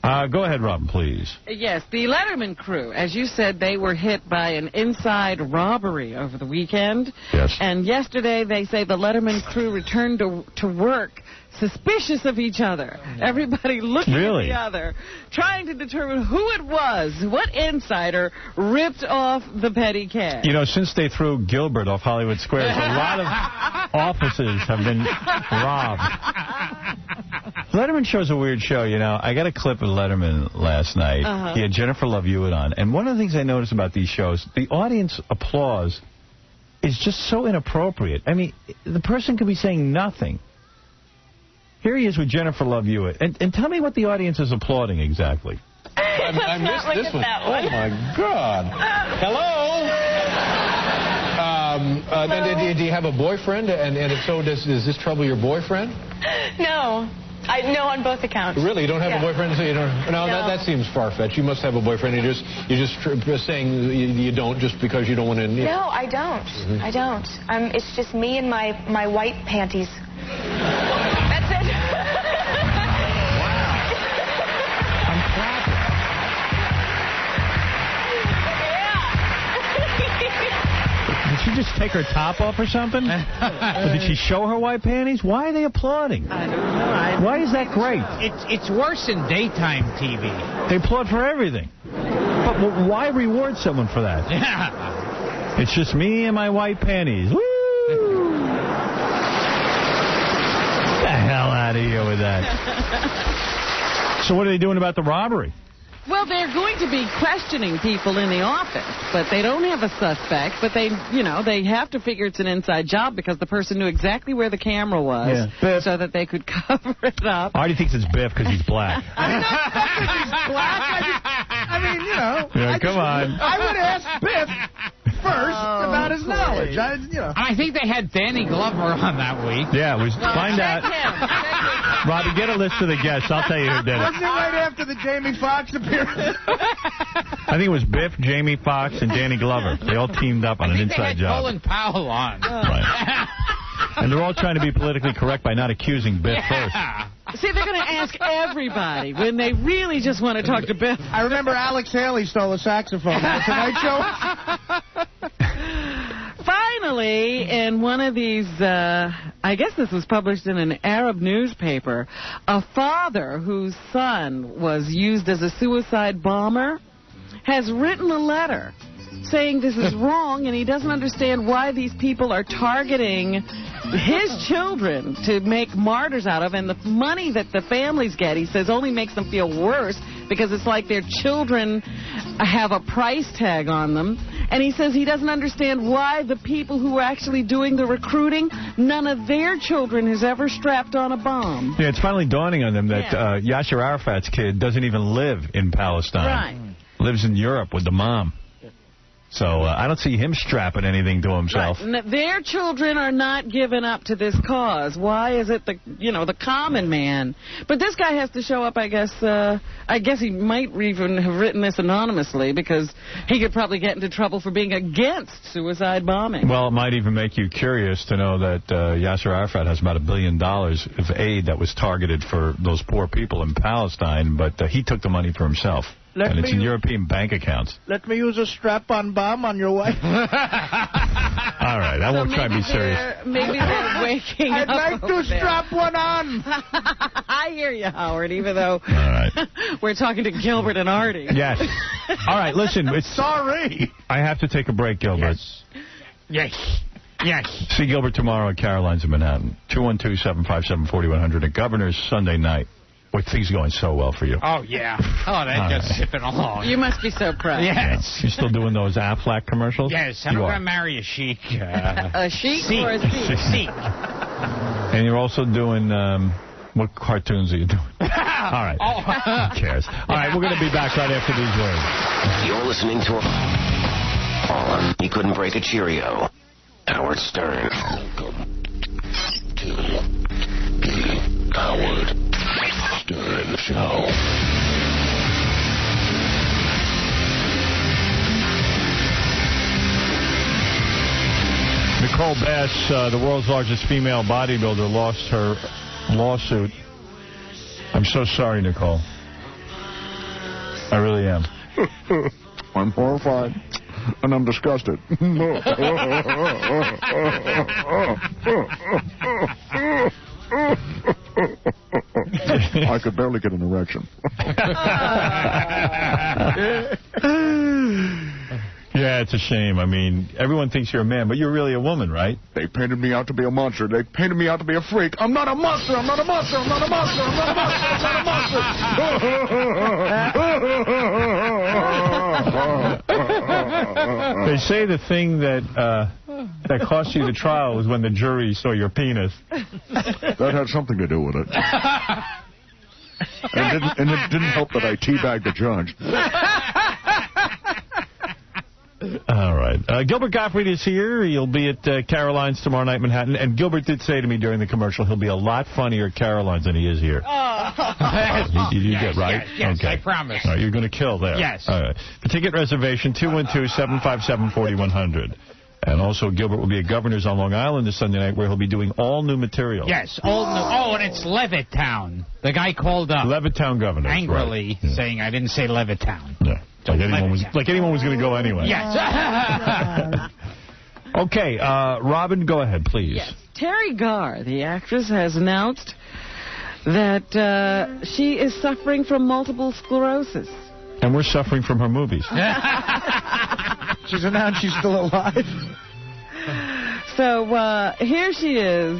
Go ahead, Robin, please. Yes, the Letterman crew, as you said, they were hit by an inside robbery over the weekend. Yes. And yesterday, they say the Letterman crew returned to work suspicious of each other. Everybody looking at the other, trying to determine who it was, what insider ripped off the petty cash. You know, since they threw Gilbert off Hollywood Squares, a lot of offices have been robbed. Letterman show's a weird show, you know. I got a clip of Letterman last night. He had Jennifer Love Hewitt on. And one of the things I notice about these shows, the audience applause is just so inappropriate. I mean, the person could be saying nothing. Here he is with Jennifer Love Hewitt. And tell me what the audience is applauding exactly. I missed this one. Oh, my God. Hello? Do you have a boyfriend? And if so, does this trouble your boyfriend? No. No, on both accounts. Really? You don't have a boyfriend? So you don't? No, that seems far-fetched. You must have a boyfriend. You're just saying you don't just because you don't want to... No, I don't. I don't. It's just me and my white panties. That's it. Did she just take her top off or something? Or did she show her white panties? Why are they applauding? I don't know. Why is that great? It's worse in daytime TV. They applaud for everything. But why reward someone for that? Yeah. It's just me and my white panties. Woo! Get the hell out of here with that. So what are they doing about the robbery? Well, they're going to be questioning people in the office, but they don't have a suspect. But they have to figure it's an inside job because the person knew exactly where the camera was, so that they could cover it up. Artie thinks it's Biff because he's black. I'm not because he's black. I mean, you know. Yeah, come on. I would ask Biff first about his knowledge. I think they had Danny Glover on that week. Yeah, find out. Robbie, get a list of the guests. I'll tell you who did it. Wasn't it right after the Jamie Foxx appearance? I think it was Biff, Jamie Foxx, and Danny Glover. They all teamed up on an inside job. Colin Powell on. Right. And they're all trying to be politically correct by not accusing Biff first. See, they're going to ask everybody when they really just want to talk to Biff. I remember Alex Haley stole a saxophone on the Tonight Show. Finally, in one of these, I guess this was published in an Arab newspaper, a father whose son was used as a suicide bomber has written a letter saying this is wrong and he doesn't understand why these people are targeting his children to make martyrs out of, and the money that the families get, he says, only makes them feel worse because it's like their children have a price tag on them. And he says he doesn't understand why the people who are actually doing the recruiting, none of their children has ever strapped on a bomb. Yeah, it's finally dawning on them that Yasser Arafat's kid doesn't even live in Palestine. Right. Lives in Europe with the mom. So I don't see him strapping anything to himself. Right. Their children are not given up to this cause. Why is it the common man? But this guy has to show up, I guess. I guess he might even have written this anonymously because he could probably get into trouble for being against suicide bombing. Well, it might even make you curious to know that Yasser Arafat has about $1 billion of aid that was targeted for those poor people in Palestine, but he took the money for himself. And it's in European bank accounts. Let me use a strap-on bomb on your wife. All right, I won't try to be serious. Maybe they're waking I'd up. like to strap one on. I hear you, Howard, even though All right. we're talking to Gilbert and Artie. Yes. All right, listen. Sorry. I have to take a break, Gilbert. Yes. See Gilbert tomorrow at Caroline's in Manhattan. 212-757-4100 at Governor's Sunday night. Boy, things are going so well for you. Oh, yeah. Oh, that's just zipping along. You must be so proud. Yes. You're still doing those Aflac commercials? Yes, I'm going to marry a sheik. A sheik or a sheik? Sheik. And you're also doing, what cartoons are you doing? All right. Who cares? All right, we're going to be back right after these words. You're listening to He Couldn't Break a Cheerio. Howard Stern. Welcome to the Howard Stern Show. Nicole Bass, the world's largest female bodybuilder, lost her lawsuit. I'm so sorry, Nicole. I really am. I'm horrified, and I'm disgusted. I could barely get an erection. Yeah, it's a shame. I mean, everyone thinks you're a man, but you're really a woman, right? They painted me out to be a monster. They painted me out to be a freak. I'm not a monster. I'm not a monster. I'm not a monster. I'm not a monster. I'm not a monster. They say the thing that cost you the trial was when the jury saw your penis. That had something to do with it. And it didn't help that I teabagged the judge. All right. Gilbert Gottfried is here. He'll be at Caroline's tomorrow night in Manhattan. And Gilbert did say to me during the commercial he'll be a lot funnier at Caroline's than he is here. You get right? Yes, okay. I promise. All right, you're going to kill there. Yes. All right. For ticket reservation, 212-757-4100. And also, Gilbert will be at Governor's on Long Island this Sunday night, where he'll be doing all new material. Yes, all new. Oh, and it's Levittown. The guy called up. Levittown Governor. Angrily saying I didn't say Levittown. Yeah. Like anyone was going to go anyway. Yes. Okay, Robin, go ahead, please. Yes. Terry Garr, the actress, has announced that she is suffering from multiple sclerosis. And we're suffering from her movies. She's announced she's still alive. So here she is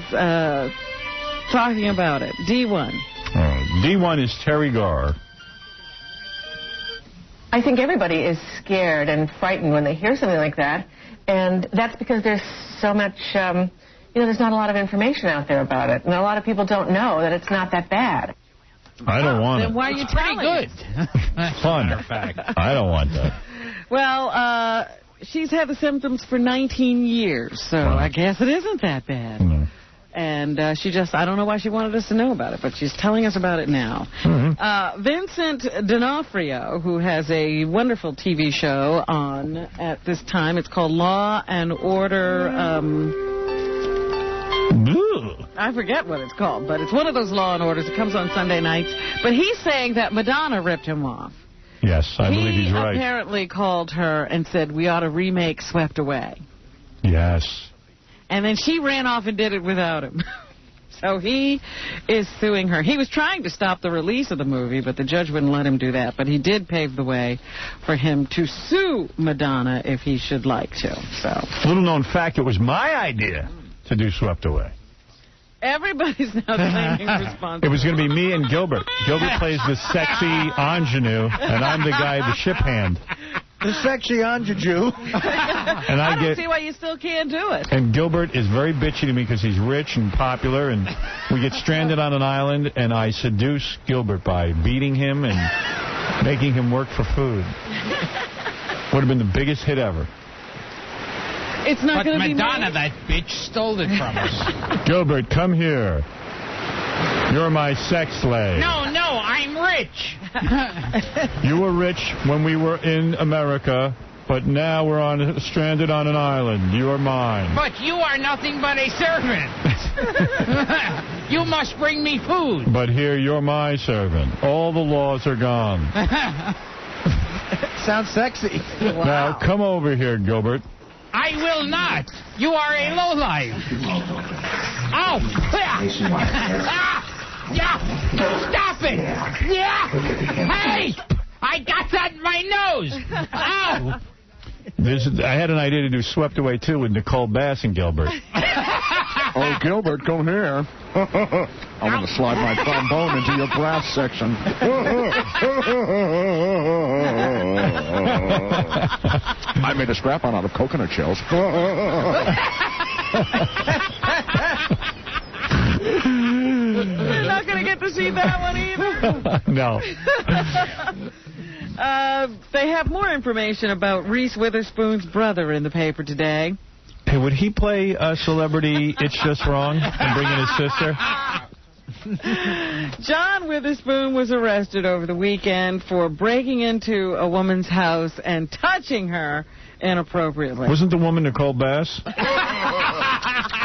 talking about it. D1. D1 is Terry Garr. I think everybody is scared and frightened when they hear something like that, and that's because there's so much, there's not a lot of information out there about it, and a lot of people don't know that it's not that bad. I don't want it. Then why are you telling good. Fun. I don't want that. Well, she's had the symptoms for 19 years, so I guess it isn't that bad. No. And she just, I don't know why she wanted us to know about it, but she's telling us about it now. Mm-hmm. Vincent D'Onofrio, who has a wonderful TV show on at this time, it's called Law and Order. I forget what it's called, but it's one of those Law and Orders. It comes on Sunday nights. But he's saying that Madonna ripped him off. Yes, I believe he's right. He apparently called her and said, we ought to remake Swept Away. Yes. And then she ran off and did it without him. So he is suing her. He was trying to stop the release of the movie, but the judge wouldn't let him do that. But he did pave the way for him to sue Madonna if he should like to. So, little known fact, it was my idea to do Swept Away. Everybody's now claiming responsibility. It was going to be me and Gilbert. Gilbert plays the sexy ingenue, and I'm the guy, the ship hand. The sexy ingenue. And I don't see why you still can't do it. And Gilbert is very bitchy to me because he's rich and popular, and we get stranded on an island, and I seduce Gilbert by beating him and making him work for food. Would have been the biggest hit ever. It's not going to be Madonna, that bitch, stole it from us. Gilbert, come here. You're my sex slave. No, I'm rich. You were rich when we were in America, but now we're stranded on an island. You are mine. But you are nothing but a servant. You must bring me food. But here, you're my servant. All the laws are gone. Sounds sexy. Wow. Now, come over here, Gilbert. I will not. You are a lowlife. Oh, yeah. Stop it. Yeah. Hey, I got that in my nose. Ow. I had an idea to do Swept Away, too, with Nicole Bass and Gilbert. Oh, Gilbert, come here. I'm going to slide my trombone into your brass section. I made a strap-on out of coconut shells. not going to get to see that one either? No. They have more information about Reese Witherspoon's brother in the paper today. Hey, would he play a celebrity It's Just Wrong and bring in his sister? John Witherspoon was arrested over the weekend for breaking into a woman's house and touching her inappropriately. Wasn't the woman Nicole Bass?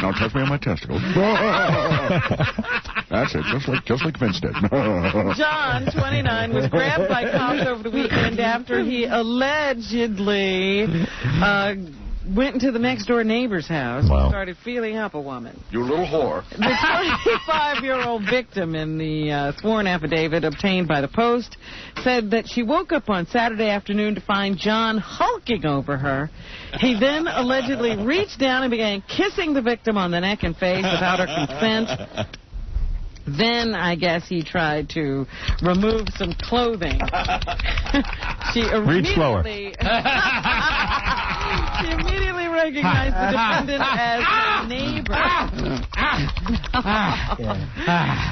Don't touch me on my testicles. That's it, just like Vince did. John, 29, was grabbed by cops over the weekend after he allegedly went into the next-door neighbor's house and started feeling up a woman. You little whore. The 25-year-old victim in the sworn affidavit obtained by the Post said that she woke up on Saturday afternoon to find John hulking over her. He then allegedly reached down and began kissing the victim on the neck and face without her consent. Then, I guess, he tried to remove some clothing. She immediately recognized the defendant as a neighbor.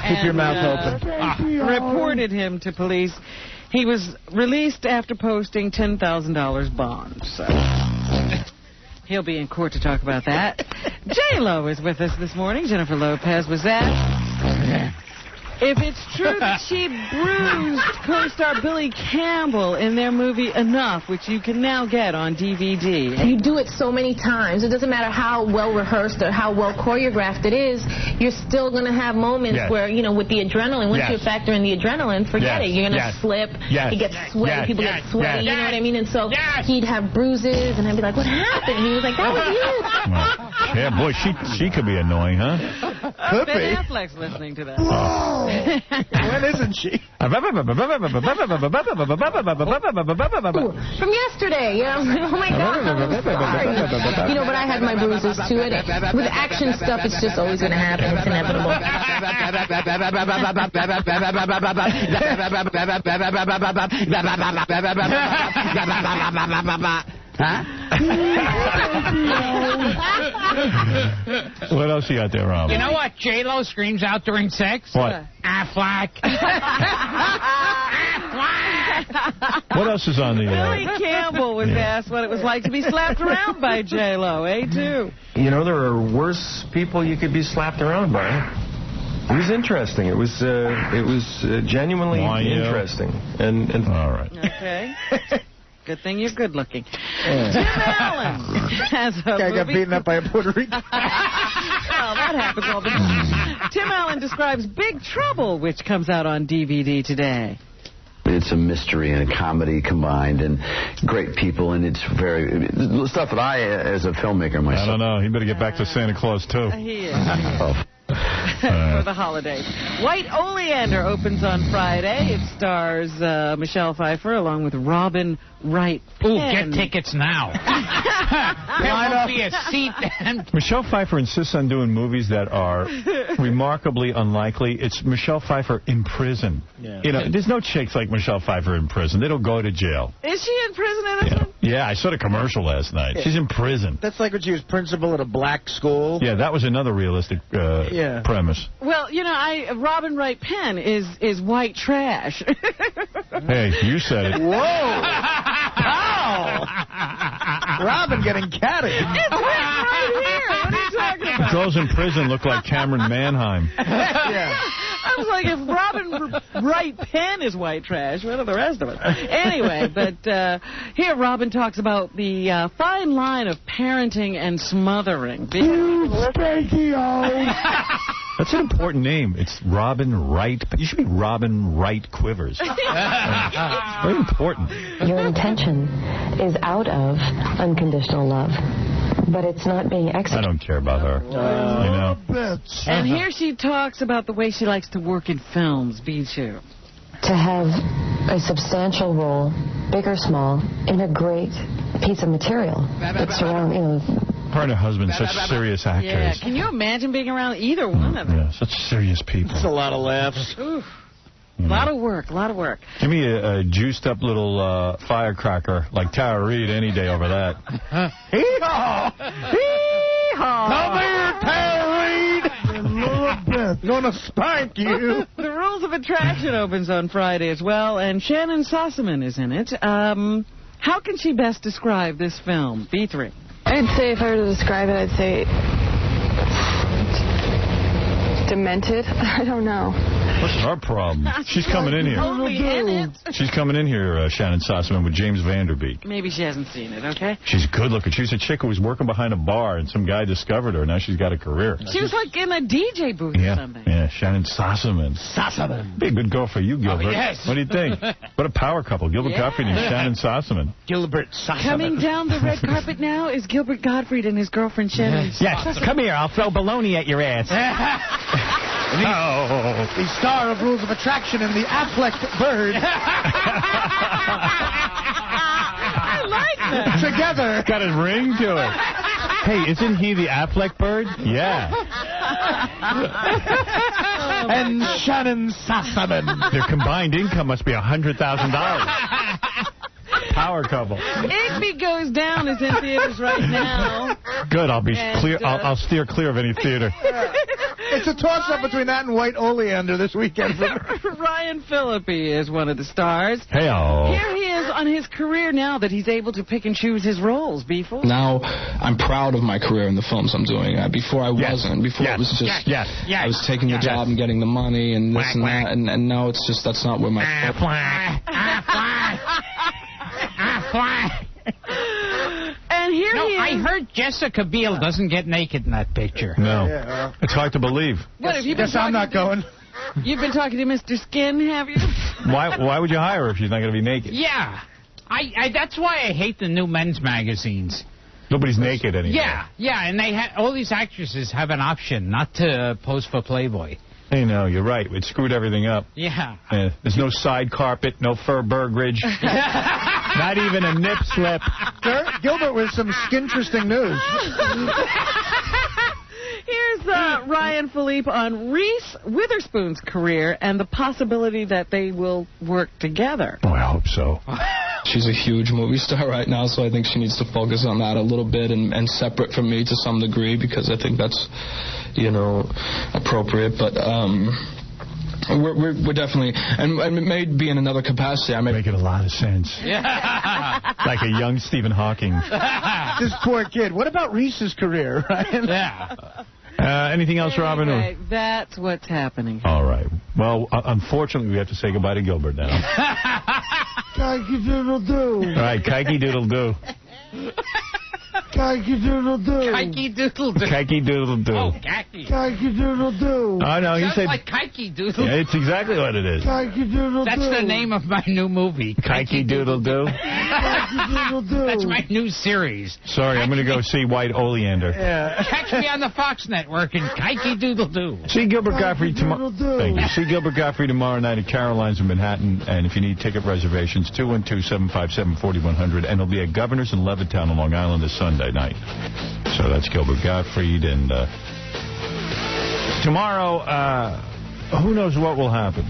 Keep your mouth open. Reported him to police. He was released after posting $10,000 bond. So he'll be in court to talk about that. J-Lo is with us this morning. Jennifer Lopez was asked if it's true that she bruised co-star Billy Campbell in their movie Enough, which you can now get on DVD. You do it so many times. It doesn't matter how well rehearsed or how well choreographed it is. You're still going to have moments where, you know, with the adrenaline, once you factor in the adrenaline, forget it. You're going to slip. It gets sweaty. People get sweaty. You know what I mean? And so he'd have bruises, and I'd be like, what happened? And he was like, that was you. Yeah, boy, she could be annoying, huh? Could be. Ben Affleck's listening to that. When isn't she? From yesterday. Yeah. Oh, my God. I'm sorry. You know, but I had my bruises, too. With action stuff, it's just always going to happen. It's inevitable. Huh? What else you got there, Rob? You know what J-Lo screams out during sex? What? Affleck. What else is on the... Billy Campbell was asked what it was like to be slapped around by J-Lo, too. You know, there are worse people you could be slapped around by. It was interesting. It was genuinely interesting. And all right. Okay. Good thing you're good looking. Tim Allen has a guy got beaten up by a Puerto Rican. Well, that happens all the time. Tim Allen describes Big Trouble, which comes out on DVD today. It's a mystery and a comedy combined, and great people, and it's very stuff that I, as a filmmaker myself. I don't know. He better get back to Santa Claus too. He is. For the holidays. White Oleander opens on Friday. It stars Michelle Pfeiffer along with Robin Wright Penn. Ooh, get tickets now. There won't be a seat then. Michelle Pfeiffer insists on doing movies that are remarkably unlikely. It's Michelle Pfeiffer in prison. Yeah. You know, there's no chicks like Michelle Pfeiffer in prison. They don't go to jail. Is she in prison in this one? Yeah, I saw the commercial last night. She's in prison. That's like when she was principal at a black school. Yeah, that was another realistic premise. Well, you know, Robin Wright Penn is white trash. Hey, you said it. Whoa! Wow! Robin getting catty. It's right here. What are you talking about? Girls in prison look like Cameron Manheim. Yeah. I was like, if Robin Wright Penn is white trash, what are the rest of us? Anyway, but here Robin talks about the fine line of parenting and smothering. That's an important name. It's Robin Wright. You should be Robin Wright Quivers. Very important. Your intention is out of unconditional love, but it's not being executed. I don't care about her. You know. And here she talks about the way she likes to work in films, Bijou. To have a substantial role, big or small, in a great piece of material that's around, you know. Her and her husband, such serious actors. Yeah, can you imagine being around either one of them? Yeah, such serious people. That's a lot of laughs. Oof. A lot of work, a lot of work. Give me a juiced-up little firecracker like Tara Reid any day over that. Hee-haw! Hee-haw! Come here, Tara Reid! You little bitch. Gonna spank you. The Rules of Attraction opens on Friday as well, and Shannon Sossaman is in it. How can she best describe this film? B3. I'd say, if I were to describe it, I'd say demented. I don't know. What's her problem? She's coming in here. She's coming in here, Shannon Sossaman, with James Vanderbeek. Maybe she hasn't seen it, okay? She's good looking. She was a chick who was working behind a bar, and some guy discovered her. Now she's got a career. She was like in a DJ booth or something. Yeah, Shannon Sossaman. Be a good girl for you, Gilbert. Oh, yes. What do you think? What a power couple, Gilbert Gottfried and Shannon Sossaman. Gilbert Sossaman. Coming down the red carpet now is Gilbert Gottfried and his girlfriend Shannon. Yes, come here. I'll throw baloney at your ass. The star of Rules of Attraction and the Affleck bird. I like that. Together. Got a ring to it. Hey, isn't he the Affleck bird? Yeah. And Shannon Sossaman. Their combined income must be $100,000. Power couple. Igby Goes Down is in theaters right now. Good. I'll be clear. I'll steer clear of any theater. It's a toss-up between that and White Oleander this weekend. Ryan Phillippe is one of the stars. Hey-o. Here he is on his career now that he's able to pick and choose his roles, Beefle. Now I'm proud of my career in the films I'm doing. Before I wasn't. Before it was just I was taking the job and getting the money and this and that. And now it's just that's not where my... And here he is. I heard Jessica Biel doesn't get naked in that picture. No. It's hard to believe. What, have you been I'm not going. You've been talking to Mr. Skin, have you? Why would you hire her if she's not going to be naked? Yeah. That's why I hate the new men's magazines. Nobody's naked anymore. Yeah, and all these actresses have an option not to pose for Playboy. Hey, no, you're right. It screwed everything up. Yeah. There's no side carpet, no fur burgerage, not even a nip slip. Gilbert with some skin-interesting news. Here's Ryan Phillippe on Reese Witherspoon's career and the possibility that they will work together. Oh, I hope so. She's a huge movie star right now, so I think she needs to focus on that a little bit and separate from me to some degree, because I think that's, appropriate. But we're definitely, and it may be in another capacity. I may make it a lot of sense. Like a young Stephen Hawking. This poor kid. What about Reese's career, Ryan? Yeah. Anything else, Robin? Anyway, that's what's happening. All right. Well, unfortunately, we have to say goodbye to Gilbert now. Kikey doodle doo. All right, kikey doodle doo. Kikey doodle doo. Kikey doodle doo. Kikey doodle doo. Oh, kikey. Kikey doodle doo. Oh, no, you said... like kikey doodle. Yeah, it's exactly what it is. Kikey doodle doo. That's the name of my new movie. Kikey doodle doo. Kikey doodle doo. That's my new series. Sorry, I'm going to go see White Oleander. Yeah. Catch me on the Fox Network in Kikey doodle doo. See Gilbert Gottfried tomorrow. Thank you. See Gilbert Gottfried tomorrow night at Caroline's in Manhattan. And if you need ticket reservations, 212-757-4100. And it'll be at Governor's in Levittown on Long Island this Sunday night. So that's Gilbert Gottfried. And tomorrow, who knows what will happen.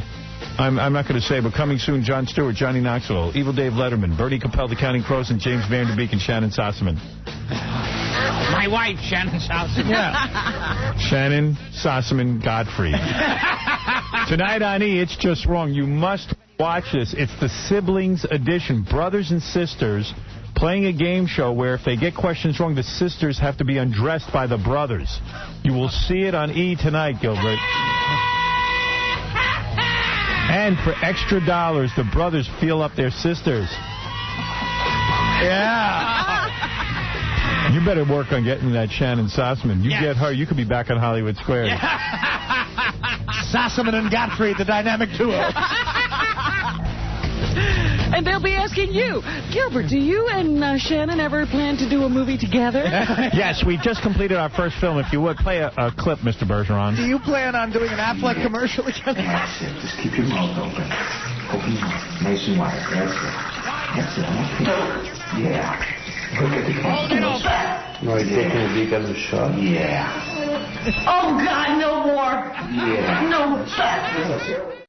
I'm not going to say, but coming soon, Jon Stewart, Johnny Knoxville, Evil Dave Letterman, Bertie Capel, The Counting Crows, and James Vanderbeek and Shannon Sossaman. My wife, Shannon Sossaman. Yeah. Shannon Sossaman Gottfried. Tonight on E! It's Just Wrong. You must watch this. It's the siblings edition. Brothers and sisters playing a game show where if they get questions wrong, the sisters have to be undressed by the brothers. You will see it on E! tonight, Gilbert. And for extra dollars, the brothers feel up their sisters. Yeah. You better work on getting that Shannon Sossaman. You get her, you could be back on Hollywood Squares. Sossaman and Gottfried, the dynamic duo. And they'll be asking you, Gilbert, do you and Shannon ever plan to do a movie together? Yes, we just completed our first film. If you would, play a clip, Mr. Bergeron. Do you plan on doing an Affleck commercial together? That's it. Just keep your mouth open. Open your mouth. Nice and wide. That's it. That's it. Yeah. Look at the camera. No, you're taking a peek at the shot? Yeah. Oh, God, no more. Yeah. No.